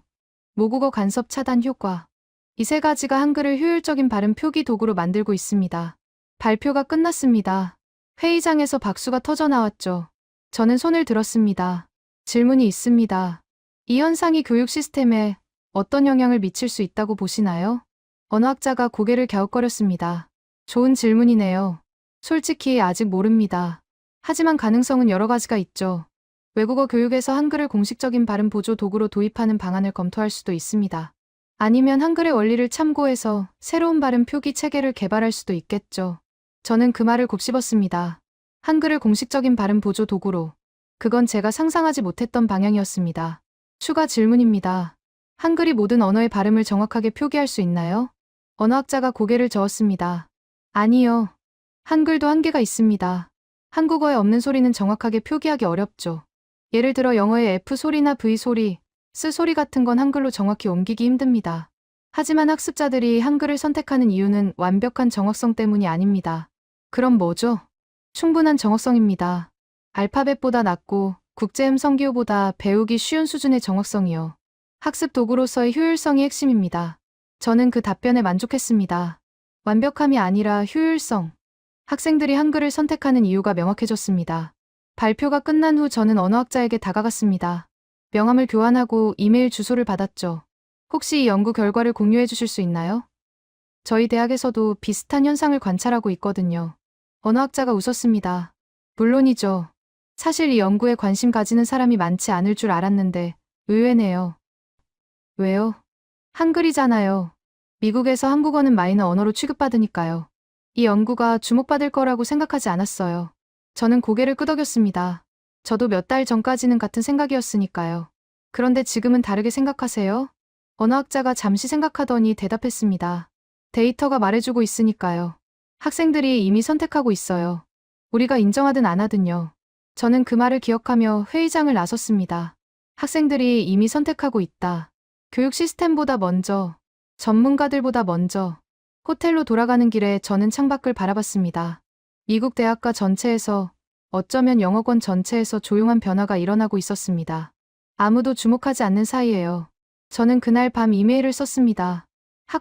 모국어 간섭 차단 효과. 이 3가지가 한글을 효율적인 발음 표기 도구로 만들고 있습니다. 발표가 끝났습니다. 회의장에서 박수가 터져 나왔죠. 저는 손을 들었습니다. 질문이 있습니다. 이 현상이 교육 시스템에 어떤 영향을 미칠 수 있다고 보시나요? 언어학자가 고개를 갸웃거렸습니다. 좋은 질문이네요. 솔직히 아직 모릅니다. 하지만 가능성은 여러 가지가 있죠. 외국어 교육에서 한글을 공식적인 발음 보조 도구로 도입하는 방안을 검토할 수도 있습니다. 아니면 한글의 원리를 참고해서 새로운 발음 표기 체계를 개발할 수도 있겠죠. 저는 그 말을 곱씹었습니다. 한글을 공식적인 발음 보조 도구로. 그건 제가 상상하지 못했던 방향이었습니다. 추가 질문입니다. 한글이 모든 언어의 발음을 정확하게 표기할 수 있나요? 언어학자가 고개를 저었습니다. 아니요. 한글도 한계가 있습니다. 한국어에 없는 소리는 정확하게 표기하기 어렵죠. 예를 들어 영어의 F 소리나 V 소리, S 소리 같은 건 한글로 정확히 옮기기 힘듭니다. 하지만 학습자들이 한글을 선택하는 이유는 완벽한 정확성 때문이 아닙니다. 그럼 뭐죠? 충분한 정확성입니다. 알파벳보다 낮고 국제음성 기호보다 배우기 쉬운 수준의 정확성이요. 학습 도구로서의 효율성이 핵심입니다. 저는 그 답변에 만족했습니다. 완벽함이 아니라 효율성. 학생들이 한글을 선택하는 이유가 명확해졌습니다. 발표가 끝난 후 저는 언어학자에게 다가갔습니다. 명함을 교환하고 이메일 주소를 받았죠. 혹시 이 연구 결과를 공유해 주실 수 있나요? 저희 대학에서도 비슷한 현상을 관찰하고 있거든요. 언어학자가 웃었습니다. 물론이죠. 사실 이 연구에 관심 가지는 사람이 많지 않을 줄 알았는데 의외네요. 왜요? 한글이잖아요. 미국에서 한국어는 마이너 언어로 취급받으니까요. 이 연구가 주목받을 거라고 생각하지 않았어요. 저는 고개를 끄덕였습니다. 저도 몇 달 전까지는 같은 생각이었으니까요. 그런데 지금은 다르게 생각하세요? 언어학자가 잠시 생각하더니 대답했습니다. 데이터가 말해주고 있으니까요. 학생들이 이미 선택하고 있어요. 우리가 인정하든 안 하든요. 저는 그 말을 기억하며 회의장을 나섰습니다. 학생들이 이미 선택하고 있다. 교육 시스템보다 먼저, 전문가들보다 먼저. 호텔로 돌아가는 길에 저는 창밖을 바라봤습니다. 미국 대학가 전체에서, 어쩌면 영어권 전체에서 조용한 변화가 일어나고 있었습니다. 아무도 주목하지 않는 사이에요. 저는 그날 밤 이메일을 썼습니다.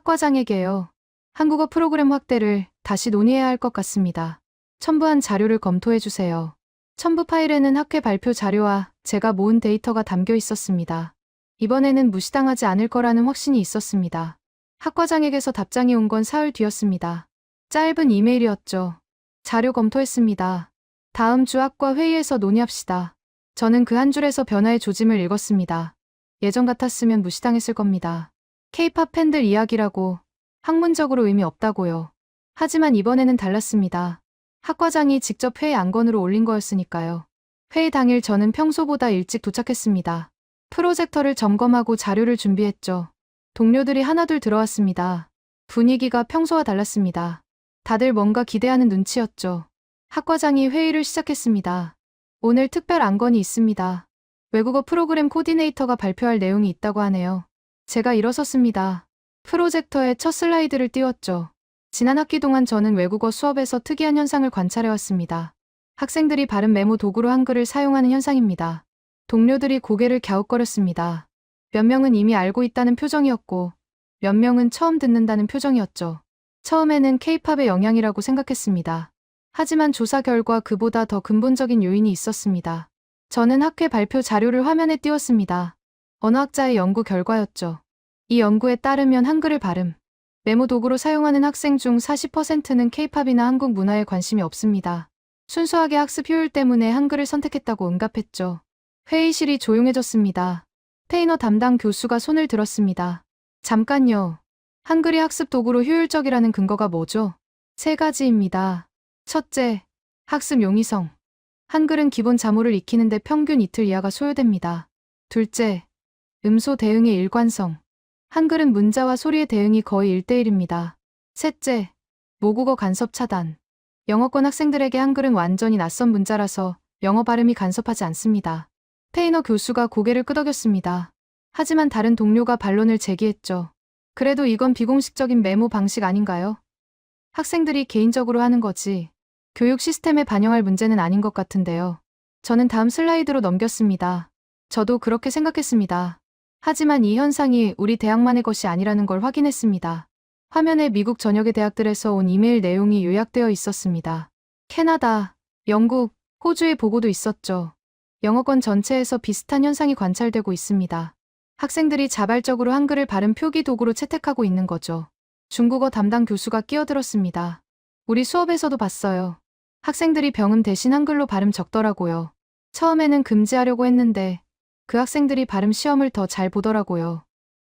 학과장에게요. 한국어 프로그램 확대를 다시 논의해야 할 것 같습니다. 첨부한 자료를 검토해 주세요. 첨부 파일에는 학회 발표 자료와 제가 모은 데이터가 담겨 있었습니다. 이번에는 무시당하지 않을 거라는 확신이 있었습니다. 학과장에게서 답장이 온 건 사흘 뒤였습니다. 짧은 이메일이었죠. 자료 검토했습니다. 다음 주 학과 회의에서 논의합시다. 저는 그 한 줄에서 변화의 조짐을 읽었습니다. 예전 같았으면 무시당했을 겁니다. K-팝 팬들 이야기라고 학문적으로 의미 없다고요. 하지만 이번에는 달랐습니다. 학과장이 직접 회의 안건으로 올린 거였으니까요. 회의 당일 저는 평소보다 일찍 도착했습니다. 프로젝터를 점검하고 자료를 준비했죠. 동료들이 하나둘 들어왔습니다. 분위기가 평소와 달랐습니다. 다들 뭔가 기대하는 눈치였죠. 학과장이 회의를 시작했습니다. 오늘 특별 안건이 있습니다. 외국어 프로그램 코디네이터가 발표할 내용이 있다고 하네요. 제가 일어섰습니다. 프로젝터에 첫 슬라이드를 띄웠죠. 지난 학기 동안 저는 외국어 수업에서 특이한 현상을 관찰해왔습니다. 학생들이 발음 메모 도구로 한글을 사용하는 현상입니다. 동료들이 고개를 갸웃거렸습니다. 몇 명은 이미 알고 있다는 표정이었고, 몇 명은 처음 듣는다는 표정이었죠. 처음에는 K-팝의 영향이라고 생각했습니다. 하지만 조사 결과 그보다 더 근본적인 요인이 있었습니다. 저는 학회 발표 자료를 화면에 띄웠습니다. 언어학자의 연구 결과였죠. 이 연구에 따르면 한글을 발음, 메모 도구로 사용하는 학생 중 40%는 K-팝이나 한국 문화에 관심이 없습니다. 순수하게 학습 효율 때문에 한글을 선택했다고 응답했죠. 회의실이 조용해졌습니다. 페이너 담당 교수가 손을 들었습니다. 잠깐요. 한글이 학습 도구로 효율적이라는 근거가 뭐죠? 3가지입니다. 첫째, 학습 용이성. 한글은 기본 자모를 익히는데 평균 이틀 이하가 소요됩니다. 둘째, 음소 대응의 일관성. 한글은 문자와 소리의 대응이 거의 1대1입니다. 셋째, 모국어 간섭 차단. 영어권 학생들에게 한글은 완전히 낯선 문자라서 영어 발음이 간섭하지 않습니다. 페이너 교수가 고개를 끄덕였습니다. 하지만 다른 동료가 반론을 제기했죠. 그래도 이건 비공식적인 메모 방식 아닌가요? 학생들이 개인적으로 하는 거지. 교육 시스템에 반영할 문제는 아닌 것 같은데요. 저는 다음 슬라이드로 넘겼습니다. 저도 그렇게 생각했습니다. 하지만 이 현상이 우리 대학만의 것이 아니라는 걸 확인했습니다. 화면에 미국 전역의 대학들에서 온 이메일 내용이 요약되어 있었습니다. 캐나다, 영국, 호주의 보고도 있었죠. 영어권 전체에서 비슷한 현상이 관찰되고 있습니다. 학생들이 자발적으로 한글을 발음 표기 도구로 채택하고 있는 거죠. 중국어 담당 교수가 끼어들었습니다. 우리 수업에서도 봤어요. 학생들이 병음 대신 한글로 발음 적더라고요. 처음에는 금지하려고 했는데 그 학생들이 발음 시험을 더 잘 보더라고요.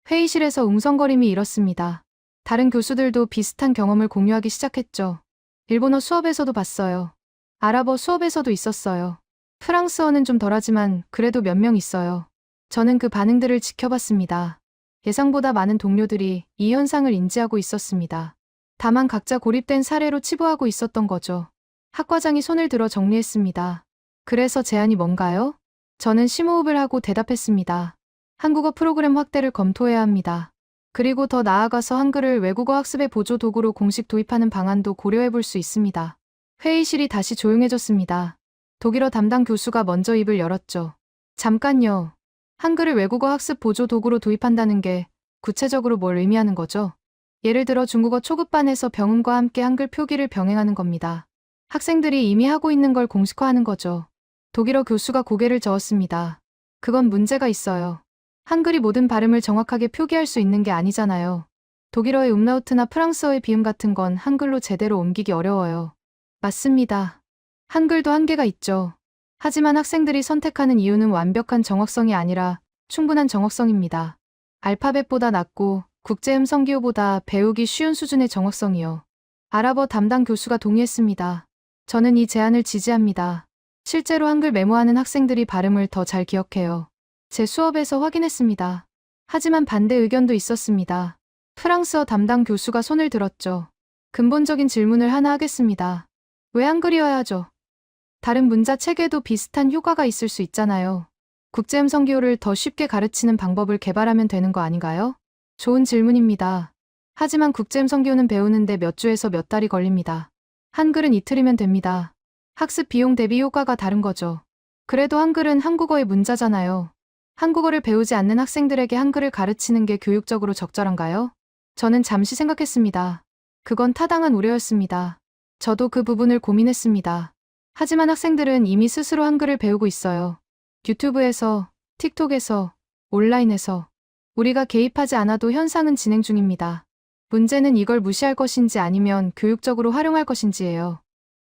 회의실에서 웅성거림이 일었습니다. 다른 교수들도 비슷한 경험을 공유하기 시작했죠. 일본어 수업에서도 봤어요. 아랍어 수업에서도 있었어요. 프랑스어는 좀 덜하지만 그래도 몇 명 있어요. 저는 그 반응들을 지켜봤습니다. 예상보다 많은 동료들이 이 현상을 인지하고 있었습니다. 다만 각자 고립된 사례로 치부하고 있었던 거죠. 학과장이 손을 들어 정리했습니다. 그래서 제안이 뭔가요? 저는 심호흡을 하고 대답했습니다. 한국어 프로그램 확대를 검토해야 합니다. 그리고 더 나아가서 한글을 외국어 학습의 보조 도구로 공식 도입하는 방안도 고려해 볼 수 있습니다. 회의실이 다시 조용해졌습니다. 독일어 담당 교수가 먼저 입을 열었죠. 잠깐요. 한글을 외국어 학습 보조 도구로 도입한다는 게 구체적으로 뭘 의미하는 거죠? 예를 들어 중국어 초급반에서 병음과 함께 한글 표기를 병행하는 겁니다. 학생들이 이미 하고 있는 걸 공식화하는 거죠. 독일어 교수가 고개를 저었습니다. 그건 문제가 있어요. 한글이 모든 발음을 정확하게 표기할 수 있는 게 아니잖아요. 독일어의 음라우트나 프랑스어의 비음 같은 건 한글로 제대로 옮기기 어려워요. 맞습니다. 한글도 한계가 있죠. 하지만 학생들이 선택하는 이유는 완벽한 정확성이 아니라 충분한 정확성입니다. 알파벳보다 낮고 국제음성 기호보다 배우기 쉬운 수준의 정확성이요. 아랍어 담당 교수가 동의했습니다. 저는 이 제안을 지지합니다. 실제로 한글 메모하는 학생들이 발음을 더 잘 기억해요. 제 수업에서 확인했습니다. 하지만 반대 의견도 있었습니다. 프랑스어 담당 교수가 손을 들었죠. 근본적인 질문을 하나 하겠습니다. 왜 한글이어야 하죠? 다른 문자 체계도 비슷한 효과가 있을 수 있잖아요. 국제음성 기호를 더 쉽게 가르치는 방법을 개발하면 되는 거 아닌가요? 좋은 질문입니다. 하지만 국제음성 기호는 배우는데 몇 주에서 몇 달이 걸립니다. 한글은 이틀이면 됩니다. 학습 비용 대비 효과가 다른 거죠. 그래도 한글은 한국어의 문자잖아요. 한국어를 배우지 않는 학생들에게 한글을 가르치는 게 교육적으로 적절한가요? 저는 잠시 생각했습니다. 그건 타당한 우려였습니다. 저도 그 부분을 고민했습니다. 하지만 학생들은 이미 스스로 한글을 배우고 있어요. 유튜브에서, 틱톡에서, 온라인에서. 우리가 개입하지 않아도 현상은 진행 중입니다. 문제는 이걸 무시할 것인지 아니면 교육적으로 활용할 것인지예요.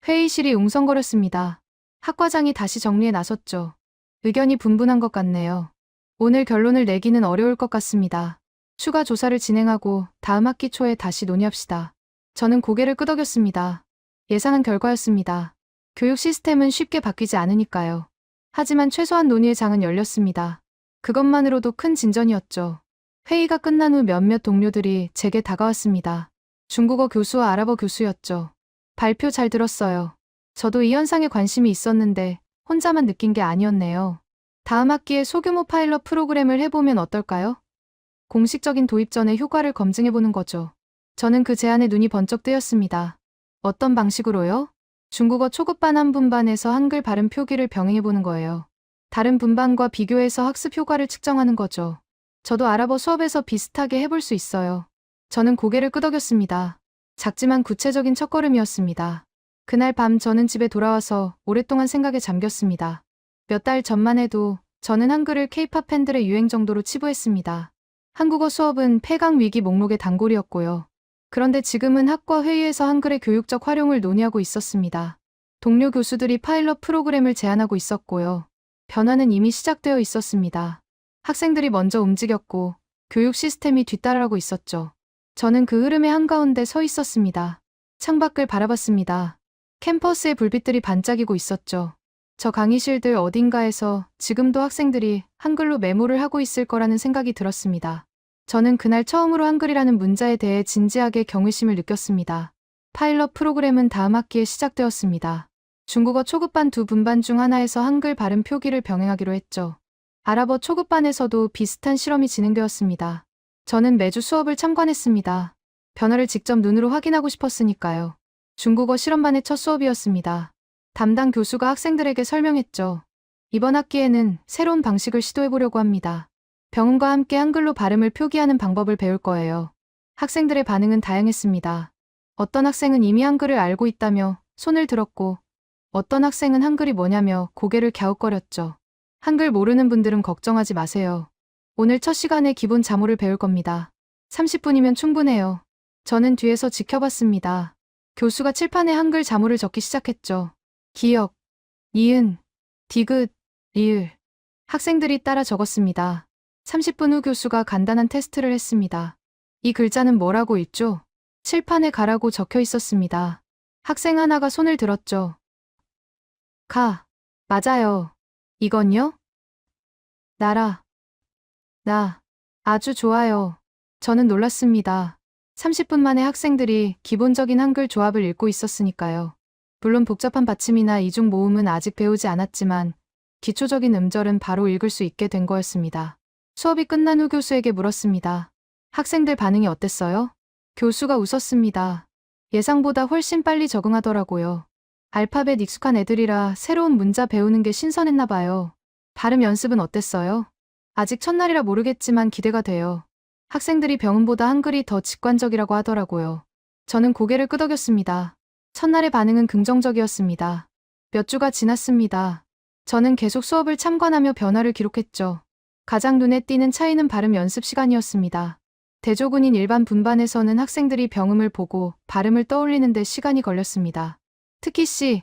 회의실이 웅성거렸습니다. 학과장이 다시 정리에 나섰죠. 의견이 분분한 것 같네요. 오늘 결론을 내기는 어려울 것 같습니다. 추가 조사를 진행하고 다음 학기 초에 다시 논의합시다. 저는 고개를 끄덕였습니다. 예상한 결과였습니다. 교육 시스템은 쉽게 바뀌지 않으니까요. 하지만 최소한 논의의 장은 열렸습니다. 그것만으로도 큰 진전이었죠. 회의가 끝난 후 몇몇 동료들이 제게 다가왔습니다. 중국어 교수와 아랍어 교수였죠. 발표 잘 들었어요. 저도 이 현상에 관심이 있었는데 혼자만 느낀 게 아니었네요. 다음 학기에 소규모 파일럿 프로그램을 해보면 어떨까요? 공식적인 도입 전에 효과를 검증해보는 거죠. 저는 그 제안에 눈이 번쩍 뜨였습니다. 어떤 방식으로요? 중국어 초급반 한 분반에서 한글 발음 표기를 병행해보는 거예요. 다른 분반과 비교해서 학습 효과를 측정하는 거죠. 저도 아랍어 수업에서 비슷하게 해볼 수 있어요. 저는 고개를 끄덕였습니다. 작지만 구체적인 첫걸음이었습니다. 그날 밤 저는 집에 돌아와서 오랫동안 생각에 잠겼습니다. 몇 달 전만 해도 저는 한글을 K-팝 팬들의 유행 정도로 치부했습니다. 한국어 수업은 폐강 위기 목록의 단골이었고요. 그런데 지금은 학과 회의에서 한글의 교육적 활용을 논의하고 있었습니다. 동료 교수들이 파일럿 프로그램을 제안하고 있었고요. 변화는 이미 시작되어 있었습니다. 학생들이 먼저 움직였고 교육 시스템이 뒤따라가고 있었죠. 저는 그 흐름의 한가운데 서 있었습니다. 창밖을 바라봤습니다. 캠퍼스의 불빛들이 반짝이고 있었죠. 저 강의실들 어딘가에서 지금도 학생들이 한글로 메모를 하고 있을 거라는 생각이 들었습니다. 저는 그날 처음으로 한글이라는 문자에 대해 진지하게 경외심을 느꼈습니다. 파일럿 프로그램은 다음 학기에 시작되었습니다. 중국어 초급반 두 분반 중 하나에서 한글 발음 표기를 병행하기로 했죠. 아랍어 초급반에서도 비슷한 실험이 진행되었습니다. 저는 매주 수업을 참관했습니다. 변화를 직접 눈으로 확인하고 싶었으니까요. 중국어 실험반의 첫 수업이었습니다. 담당 교수가 학생들에게 설명했죠. 이번 학기에는 새로운 방식을 시도해보려고 합니다. 병음과 함께 한글로 발음을 표기하는 방법을 배울 거예요. 학생들의 반응은 다양했습니다. 어떤 학생은 이미 한글을 알고 있다며 손을 들었고, 어떤 학생은 한글이 뭐냐며 고개를 갸웃거렸죠. 한글 모르는 분들은 걱정하지 마세요. 오늘 첫 시간에 기본 자모를 배울 겁니다. 30분이면 충분해요. 저는 뒤에서 지켜봤습니다. 교수가 칠판에 한글 자모를 적기 시작했죠. 기역, 니은, 디귿, 리을. 학생들이 따라 적었습니다. 30분 후 교수가 간단한 테스트를 했습니다. 이 글자는 뭐라고 읽죠? 칠판에 가라고 적혀 있었습니다. 학생 하나가 손을 들었죠. 가. 맞아요. 이건요? 나라. 나. 아주 좋아요. 저는 놀랐습니다. 30분 만에 학생들이 기본적인 한글 조합을 읽고 있었으니까요. 물론 복잡한 받침이나 이중 모음은 아직 배우지 않았지만 기초적인 음절은 바로 읽을 수 있게 된 거였습니다. 수업이 끝난 후 교수에게 물었습니다. 학생들 반응이 어땠어요? 교수가 웃었습니다. 예상보다 훨씬 빨리 적응하더라고요. 알파벳 익숙한 애들이라 새로운 문자 배우는 게 신선했나 봐요. 발음 연습은 어땠어요? 아직 첫날이라 모르겠지만 기대가 돼요. 학생들이 병음보다 한글이 더 직관적이라고 하더라고요. 저는 고개를 끄덕였습니다. 첫날의 반응은 긍정적이었습니다. 몇 주가 지났습니다. 저는 계속 수업을 참관하며 변화를 기록했죠. 가장 눈에 띄는 차이는 발음 연습 시간이었습니다. 대조군인 일반 분반에서는 학생들이 병음을 보고 발음을 떠올리는 데 시간이 걸렸습니다. 특히 C,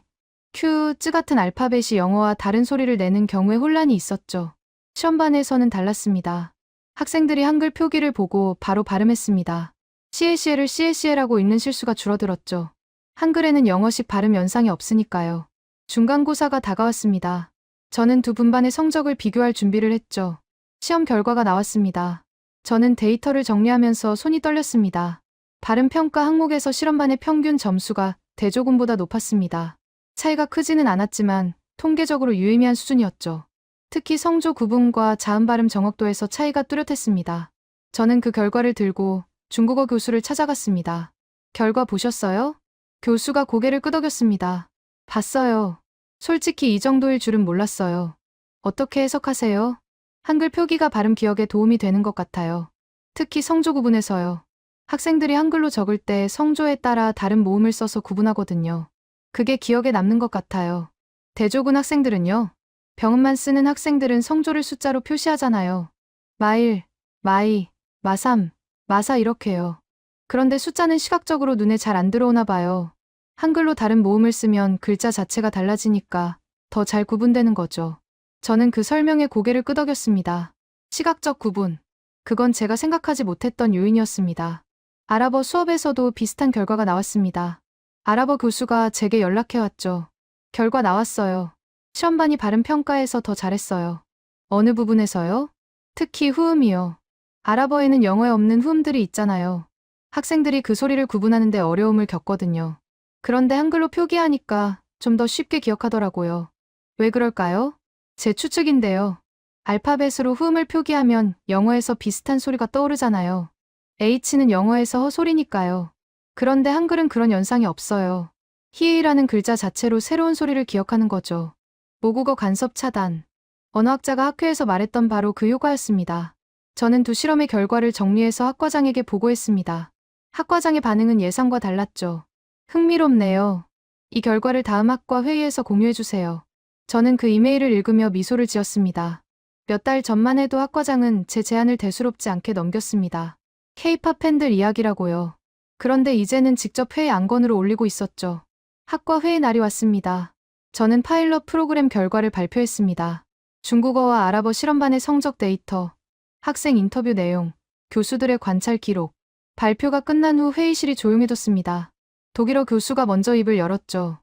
Q, 쯔 같은 알파벳이 영어와 다른 소리를 내는 경우에 혼란이 있었죠. 시험반에서는 달랐습니다. 학생들이 한글 표기를 보고 바로 발음했습니다. CLCL을 CLCL하고 읽는 실수가 줄어들었죠. 한글에는 영어식 발음 연상이 없으니까요. 중간고사가 다가왔습니다. 저는 두 분반의 성적을 비교할 준비를 했죠. 시험 결과가 나왔습니다. 저는 데이터를 정리하면서 손이 떨렸습니다. 발음 평가 항목에서 실험반의 평균 점수가 대조군보다 높았습니다. 차이가 크지는 않았지만 통계적으로 유의미한 수준이었죠. 특히 성조 구분과 자음 발음 정확도에서 차이가 뚜렷했습니다. 저는 그 결과를 들고 중국어 교수를 찾아갔습니다. 결과 보셨어요? 교수가 고개를 끄덕였습니다. 봤어요. 솔직히 이 정도일 줄은 몰랐어요. 어떻게 해석하세요? 한글 표기가 발음 기억에 도움이 되는 것 같아요. 특히 성조 구분에서요. 학생들이 한글로 적을 때 성조에 따라 다른 모음을 써서 구분하거든요. 그게 기억에 남는 것 같아요. 대조군 학생들은요. 병음만 쓰는 학생들은 성조를 숫자로 표시하잖아요. 마일, 마이, 마삼, 마사 이렇게요. 그런데 숫자는 시각적으로 눈에 잘 안 들어오나 봐요. 한글로 다른 모음을 쓰면 글자 자체가 달라지니까 더 잘 구분되는 거죠. 저는 그 설명에 고개를 끄덕였습니다. 시각적 구분. 그건 제가 생각하지 못했던 요인이었습니다. 아랍어 수업에서도 비슷한 결과가 나왔습니다. 아랍어 교수가 제게 연락해왔죠. 결과 나왔어요. 시험반이 발음 평가에서 더 잘했어요. 어느 부분에서요? 특히 후음이요. 아랍어에는 영어에 없는 후음들이 있잖아요. 학생들이 그 소리를 구분하는데 어려움을 겪거든요. 그런데 한글로 표기하니까 좀 더 쉽게 기억하더라고요. 왜 그럴까요? 제 추측인데요. 알파벳으로 후음을 표기하면 영어에서 비슷한 소리가 떠오르잖아요. H는 영어에서 헛소리니까요. 그런데 한글은 그런 연상이 없어요. 히이라는 글자 자체로 새로운 소리를 기억하는 거죠. 모국어 간섭 차단. 언어학자가 학회에서 말했던 바로 그 효과였습니다. 저는 두 실험의 결과를 정리해서 학과장에게 보고했습니다. 학과장의 반응은 예상과 달랐죠. 흥미롭네요. 이 결과를 다음 학과 회의에서 공유해주세요. 저는 그 이메일을 읽으며 미소를 지었습니다. 몇 달 전만 해도 학과장은 제 제안을 대수롭지 않게 넘겼습니다. K-팝 팬들 이야기라고요. 그런데 이제는 직접 회의 안건으로 올리고 있었죠. 학과 회의 날이 왔습니다. 저는 파일럿 프로그램 결과를 발표했습니다. 중국어와 아랍어 실험반의 성적 데이터, 학생 인터뷰 내용, 교수들의 관찰 기록. 발표가 끝난 후 회의실이 조용해졌습니다. 독일어 교수가 먼저 입을 열었죠.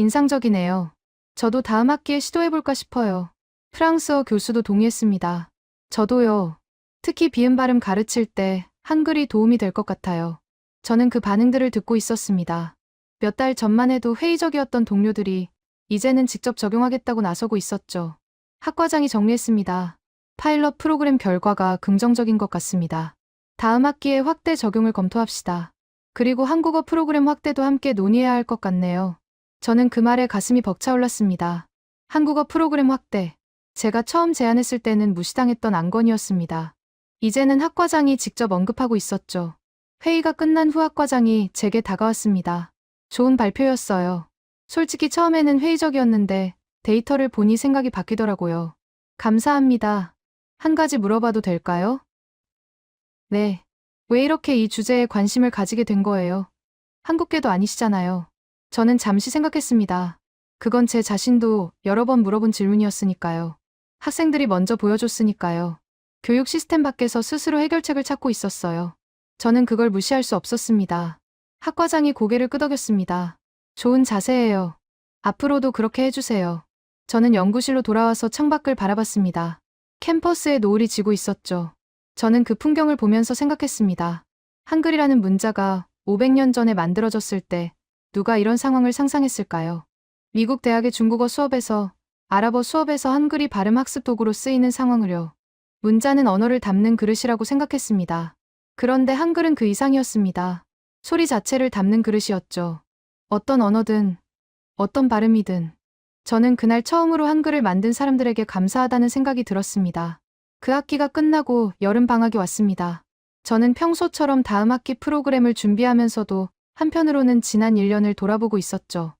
인상적이네요. 저도 다음 학기에 시도해볼까 싶어요. 프랑스어 교수도 동의했습니다. 저도요. 특히 비음 발음 가르칠 때 한글이 도움이 될 것 같아요. 저는 그 반응들을 듣고 있었습니다. 몇 달 전만 해도 회의적이었던 동료들이 이제는 직접 적용하겠다고 나서고 있었죠. 학과장이 정리했습니다. 파일럿 프로그램 결과가 긍정적인 것 같습니다. 다음 학기에 확대 적용을 검토합시다. 그리고 한국어 프로그램 확대도 함께 논의해야 할 것 같네요. 저는 그 말에 가슴이 벅차올랐습니다. 한국어 프로그램 확대. 제가 처음 제안했을 때는 무시당했던 안건이었습니다. 이제는 학과장이 직접 언급하고 있었죠. 회의가 끝난 후 학과장이 제게 다가왔습니다. 좋은 발표였어요. 솔직히 처음에는 회의적이었는데 데이터를 보니 생각이 바뀌더라고요. 감사합니다. 한 가지 물어봐도 될까요? 네. 왜 이렇게 이 주제에 관심을 가지게 된 거예요? 한국계도 아니시잖아요. 저는 잠시 생각했습니다. 그건 제 자신도 여러 번 물어본 질문이었으니까요. 학생들이 먼저 보여줬으니까요. 교육 시스템 밖에서 스스로 해결책을 찾고 있었어요. 저는 그걸 무시할 수 없었습니다. 학과장이 고개를 끄덕였습니다. 좋은 자세예요. 앞으로도 그렇게 해주세요. 저는 연구실로 돌아와서 창밖을 바라봤습니다. 캠퍼스에 노을이 지고 있었죠. 저는 그 풍경을 보면서 생각했습니다. 한글이라는 문자가 500년 전에 만들어졌을 때 누가 이런 상황을 상상했을까요? 미국 대학의 중국어 수업에서, 아랍어 수업에서 한글이 발음 학습 도구로 쓰이는 상황을요. 문자는 언어를 담는 그릇이라고 생각했습니다. 그런데 한글은 그 이상이었습니다. 소리 자체를 담는 그릇이었죠. 어떤 언어든, 어떤 발음이든. 저는 그날 처음으로 한글을 만든 사람들에게 감사하다는 생각이 들었습니다. 그 학기가 끝나고 여름 방학이 왔습니다. 저는 평소처럼 다음 학기 프로그램을 준비하면서도 한편으로는 지난 1년을 돌아보고 있었죠.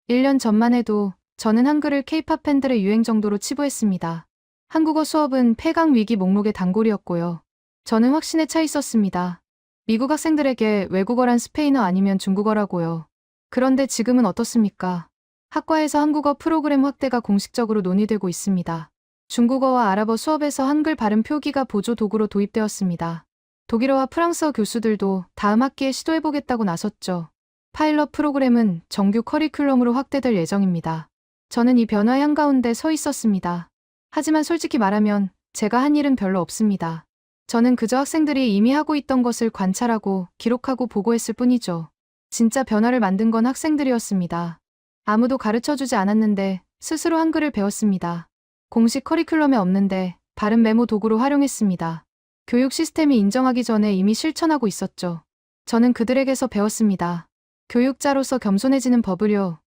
1년 전만 해도 저는 한글을 K-팝 팬들의 유행 정도로 치부했습니다. 한국어 수업은 폐강 위기 목록의 단골이었고요. 저는 확신에 차 있었습니다. 미국 학생들에게 외국어란 스페인어 아니면 중국어라고요. 그런데 지금은 어떻습니까? 학과에서 한국어 프로그램 확대가 공식적으로 논의되고 있습니다. 중국어와 아랍어 수업에서 한글 발음 표기가 보조 도구로 도입되었습니다. 독일어와 프랑스어 교수들도 다음 학기에 시도해보겠다고 나섰죠. 파일럿 프로그램은 정규 커리큘럼으로 확대될 예정입니다. 저는 이 변화의 한가운데 서 있었습니다. 하지만 솔직히 말하면 제가 한 일은 별로 없습니다. 저는 그저 학생들이 이미 하고 있던 것을 관찰하고 기록하고 보고했을 뿐이죠. 진짜 변화를 만든 건 학생들이었습니다. 아무도 가르쳐주지 않았는데 스스로 한글을 배웠습니다. 공식 커리큘럼에 없는데 발음 메모 도구로 활용했습니다. 교육 시스템이 인정하기 전에 이미 실천하고 있었죠. 저는 그들에게서 배웠습니다. 교육자로서 겸손해지는 법을요.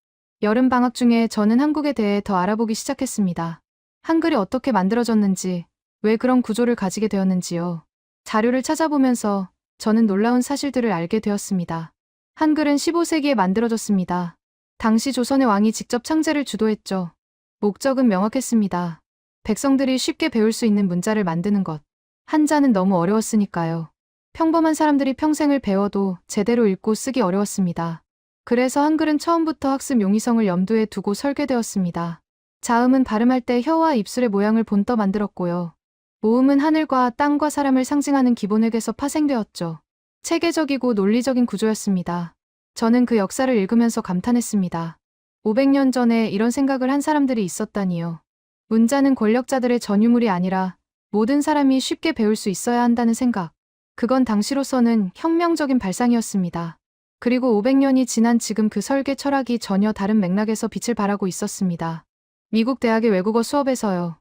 여름 방학 중에 저는 한국에 대해 더 알아보기 시작했습니다. 한글이 어떻게 만들어졌는지, 왜 그런 구조를 가지게 되었는지요. 자료를 찾아보면서 저는 놀라운 사실들을 알게 되었습니다. 한글은 15세기에 만들어졌습니다. 당시 조선의 왕이 직접 창제를 주도했죠. 목적은 명확했습니다. 백성들이 쉽게 배울 수 있는 문자를 만드는 것. 한자는 너무 어려웠으니까요. 평범한 사람들이 평생을 배워도 제대로 읽고 쓰기 어려웠습니다. 그래서 한글은 처음부터 학습 용이성을 염두에 두고 설계되었습니다. 자음은 발음할 때 혀와 입술의 모양을 본떠 만들었고요. 모음은 하늘과 땅과 사람을 상징하는 기본획에서 파생되었죠. 체계적이고 논리적인 구조였습니다. 저는 그 역사를 읽으면서 감탄했습니다. 500년 전에 이런 생각을 한 사람들이 있었다니요. 문자는 권력자들의 전유물이 아니라 모든 사람이 쉽게 배울 수 있어야 한다는 생각. 그건 당시로서는 혁명적인 발상이었습니다. 그리고 500년이 지난 지금 그 설계 철학이 전혀 다른 맥락에서 빛을 발하고 있었습니다. 미국 대학의 외국어 수업에서요.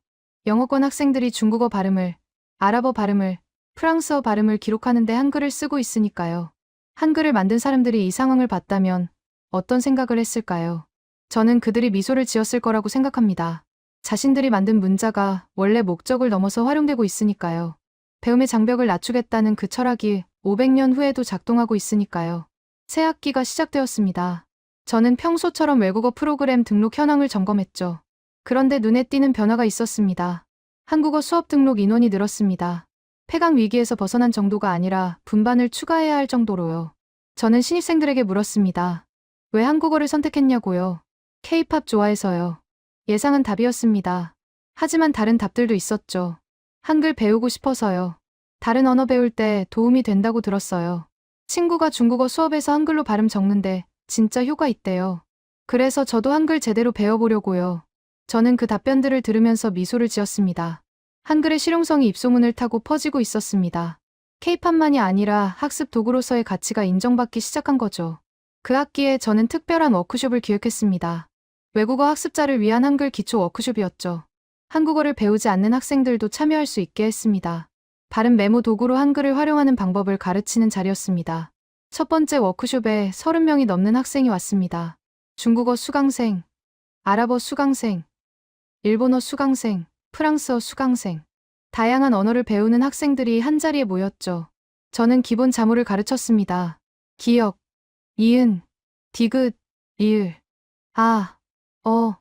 영어권 학생들이 중국어 발음을, 아랍어 발음을, 프랑스어 발음을 기록하는데 한글을 쓰고 있으니까요. 한글을 만든 사람들이 이 상황을 봤다면 어떤 생각을 했을까요? 저는 그들이 미소를 지었을 거라고 생각합니다. 자신들이 만든 문자가 원래 목적을 넘어서 활용되고 있으니까요. 배움의 장벽을 낮추겠다는 그 철학이 500년 후에도 작동하고 있으니까요. 새 학기가 시작되었습니다. 저는 평소처럼 외국어 프로그램 등록 현황을 점검했죠. 그런데 눈에 띄는 변화가 있었습니다. 한국어 수업 등록 인원이 늘었습니다. 폐강 위기에서 벗어난 정도가 아니라 분반을 추가해야 할 정도로요. 저는 신입생들에게 물었습니다. 왜 한국어를 선택했냐고요. K-팝 좋아해서요. 예상은 답이었습니다. 하지만 다른 답들도 있었죠. 한글 배우고 싶어서요. 다른 언어 배울 때 도움이 된다고 들었어요. 친구가 중국어 수업에서 한글로 발음 적는데 진짜 효과 있대요. 그래서 저도 한글 제대로 배워보려고요. 저는 그 답변들을 들으면서 미소를 지었습니다. 한글의 실용성이 입소문을 타고 퍼지고 있었습니다. K-팝만이 아니라 학습 도구로서의 가치가 인정받기 시작한 거죠. 그 학기에 저는 특별한 워크숍을 기획했습니다. 외국어 학습자를 위한 한글 기초 워크숍이었죠. 한국어를 배우지 않는 학생들도 참여할 수 있게 했습니다. 발음 메모 도구로 한글을 활용하는 방법을 가르치는 자리였습니다. 첫 번째 워크숍에 30명이 넘는 학생이 왔습니다. 중국어 수강생, 아랍어 수강생, 일본어 수강생, 프랑스어 수강생. 다양한 언어를 배우는 학생들이 한자리에 모였죠. 저는 기본 자모를 가르쳤습니다. 기역, 이은, 디귿, 리을, 아, 어,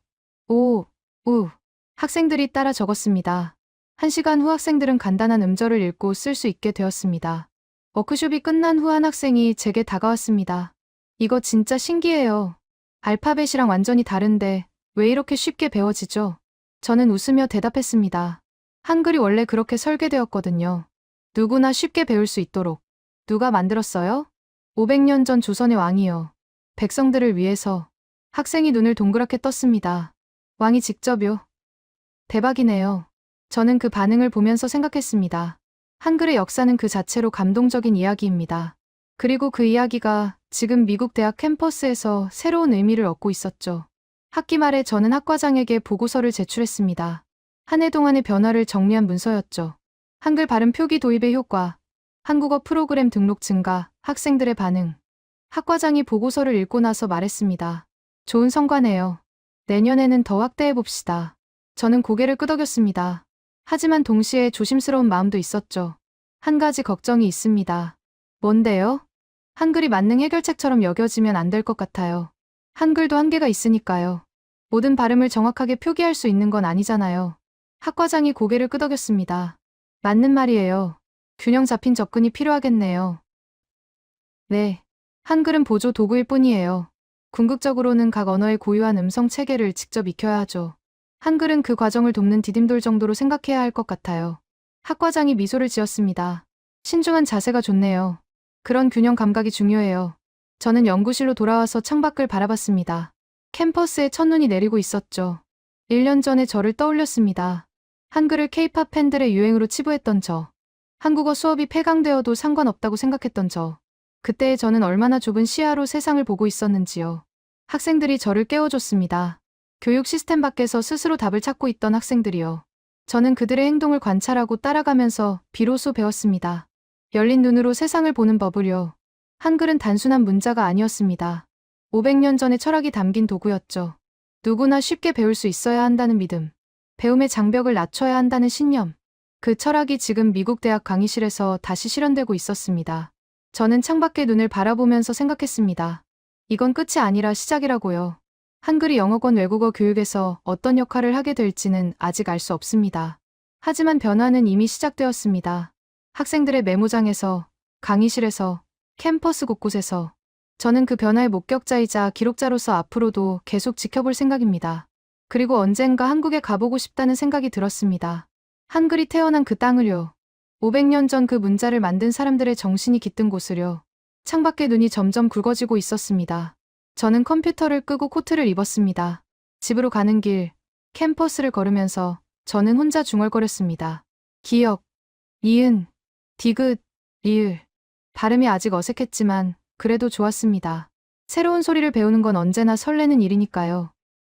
오, 우. 학생들이 따라 적었습니다. 1시간 후 학생들은 간단한 음절을 읽고 쓸 수 있게 되었습니다. 워크숍이 끝난 후 한 학생이 제게 다가왔습니다. 이거 진짜 신기해요. 알파벳이랑 완전히 다른데 왜 이렇게 쉽게 배워지죠? 저는 웃으며 대답했습니다. 한글이 원래 그렇게 설계되었거든요. 누구나 쉽게 배울 수 있도록. 누가 만들었어요? 500년 전 조선의 왕이요. 백성들을 위해서. 학생이 눈을 동그랗게 떴습니다. 왕이 직접요? 대박이네요. 저는 그 반응을 보면서 생각했습니다. 한글의 역사는 그 자체로 감동적인 이야기입니다. 그리고 그 이야기가 지금 미국 대학 캠퍼스에서 새로운 의미를 얻고 있었죠. 학기 말에 저는 학과장에게 보고서를 제출했습니다. 한 해 동안의 변화를 정리한 문서였죠. 한글 발음 표기 도입의 효과, 한국어 프로그램 등록 증가, 학생들의 반응. 학과장이 보고서를 읽고 나서 말했습니다. 좋은 성과네요. 내년에는 더 확대해봅시다. 저는 고개를 끄덕였습니다. 하지만 동시에 조심스러운 마음도 있었죠. 한 가지 걱정이 있습니다. 뭔데요? 한글이 만능 해결책처럼 여겨지면 안 될 것 같아요. 한글도 한계가 있으니까요. 모든 발음을 정확하게 표기할 수 있는 건 아니잖아요. 학과장이 고개를 끄덕였습니다. 맞는 말이에요. 균형 잡힌 접근이 필요하겠네요. 네. 한글은 보조 도구일 뿐이에요. 궁극적으로는 각 언어의 고유한 음성 체계를 직접 익혀야 하죠. 한글은 그 과정을 돕는 디딤돌 정도로 생각해야 할 것 같아요. 학과장이 미소를 지었습니다. 신중한 자세가 좋네요. 그런 균형 감각이 중요해요. 저는 연구실로 돌아와서 창밖을 바라봤습니다. 캠퍼스에 첫눈이 내리고 있었죠. 1년 전에 저를 떠올렸습니다. 한글을 케이팝 팬들의 유행으로 치부했던 저. 한국어 수업이 폐강되어도 상관없다고 생각했던 저. 그때의 저는 얼마나 좁은 시야로 세상을 보고 있었는지요. 학생들이 저를 깨워줬습니다. 교육 시스템 밖에서 스스로 답을 찾고 있던 학생들이요. 저는 그들의 행동을 관찰하고 따라가면서 비로소 배웠습니다. 열린 눈으로 세상을 보는 법을요. 한글은 단순한 문자가 아니었습니다. 500년 전의 철학이 담긴 도구였죠. 누구나 쉽게 배울 수 있어야 한다는 믿음. 배움의 장벽을 낮춰야 한다는 신념. 그 철학이 지금 미국 대학 강의실에서 다시 실현되고 있었습니다. 저는 창밖의 눈을 바라보면서 생각했습니다. 이건 끝이 아니라 시작이라고요. 한글이 영어권 외국어 교육에서 어떤 역할을 하게 될지는 아직 알 수 없습니다. 하지만 변화는 이미 시작되었습니다. 학생들의 메모장에서, 강의실에서, 캠퍼스 곳곳에서. 저는 그 변화의 목격자이자 기록자로서 앞으로도 계속 지켜볼 생각입니다. 그리고 언젠가 한국에 가보고 싶다는 생각이 들었습니다. 한글이 태어난 그 땅을요. 500년 전 그 문자를 만든 사람들의 정신이 깃든 곳을요. 창밖의 눈이 점점 굵어지고 있었습니다. 저는 컴퓨터를 끄고 코트를 입었습니다. 집으로 가는 길, 캠퍼스를 걸으면서 저는 혼자 중얼거렸습니다. 기억, 이은, 디귿, 리을. 발음이 아직 어색했지만 그래도 좋았습니다. 새로운 소리를 배우는 건 언제나 설레는 일이니까요.